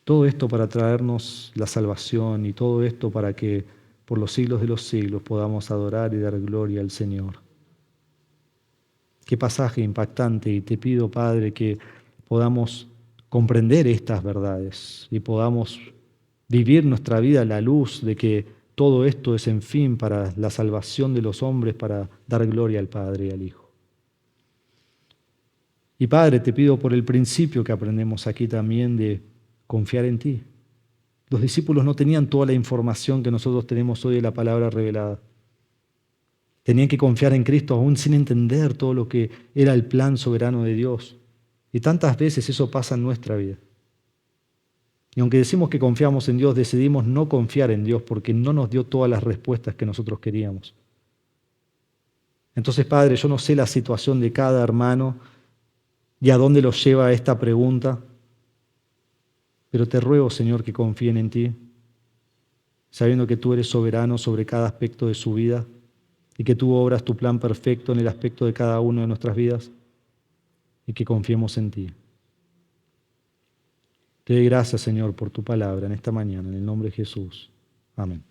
Todo esto para traernos la salvación y todo esto para que por los siglos de los siglos podamos adorar y dar gloria al Señor. Qué pasaje impactante, y te pido, Padre, que podamos comprender estas verdades y podamos vivir nuestra vida a la luz de que todo esto es, en fin, para la salvación de los hombres, para dar gloria al Padre y al Hijo. Y Padre, te pido por el principio que aprendemos aquí también de confiar en ti. Los discípulos no tenían toda la información que nosotros tenemos hoy de la palabra revelada. Tenían que confiar en Cristo aún sin entender todo lo que era el plan soberano de Dios. Y tantas veces eso pasa en nuestra vida. Y aunque decimos que confiamos en Dios, decidimos no confiar en Dios porque no nos dio todas las respuestas que nosotros queríamos. Entonces, Padre, yo no sé la situación de cada hermano y a dónde los lleva esta pregunta, pero te ruego, Señor, que confíen en ti, sabiendo que tú eres soberano sobre cada aspecto de su vida y que tú obras tu plan perfecto en el aspecto de cada uno de nuestras vidas, y que confiemos en ti. Te doy gracias, Señor, por tu palabra en esta mañana, en el nombre de Jesús. Amén.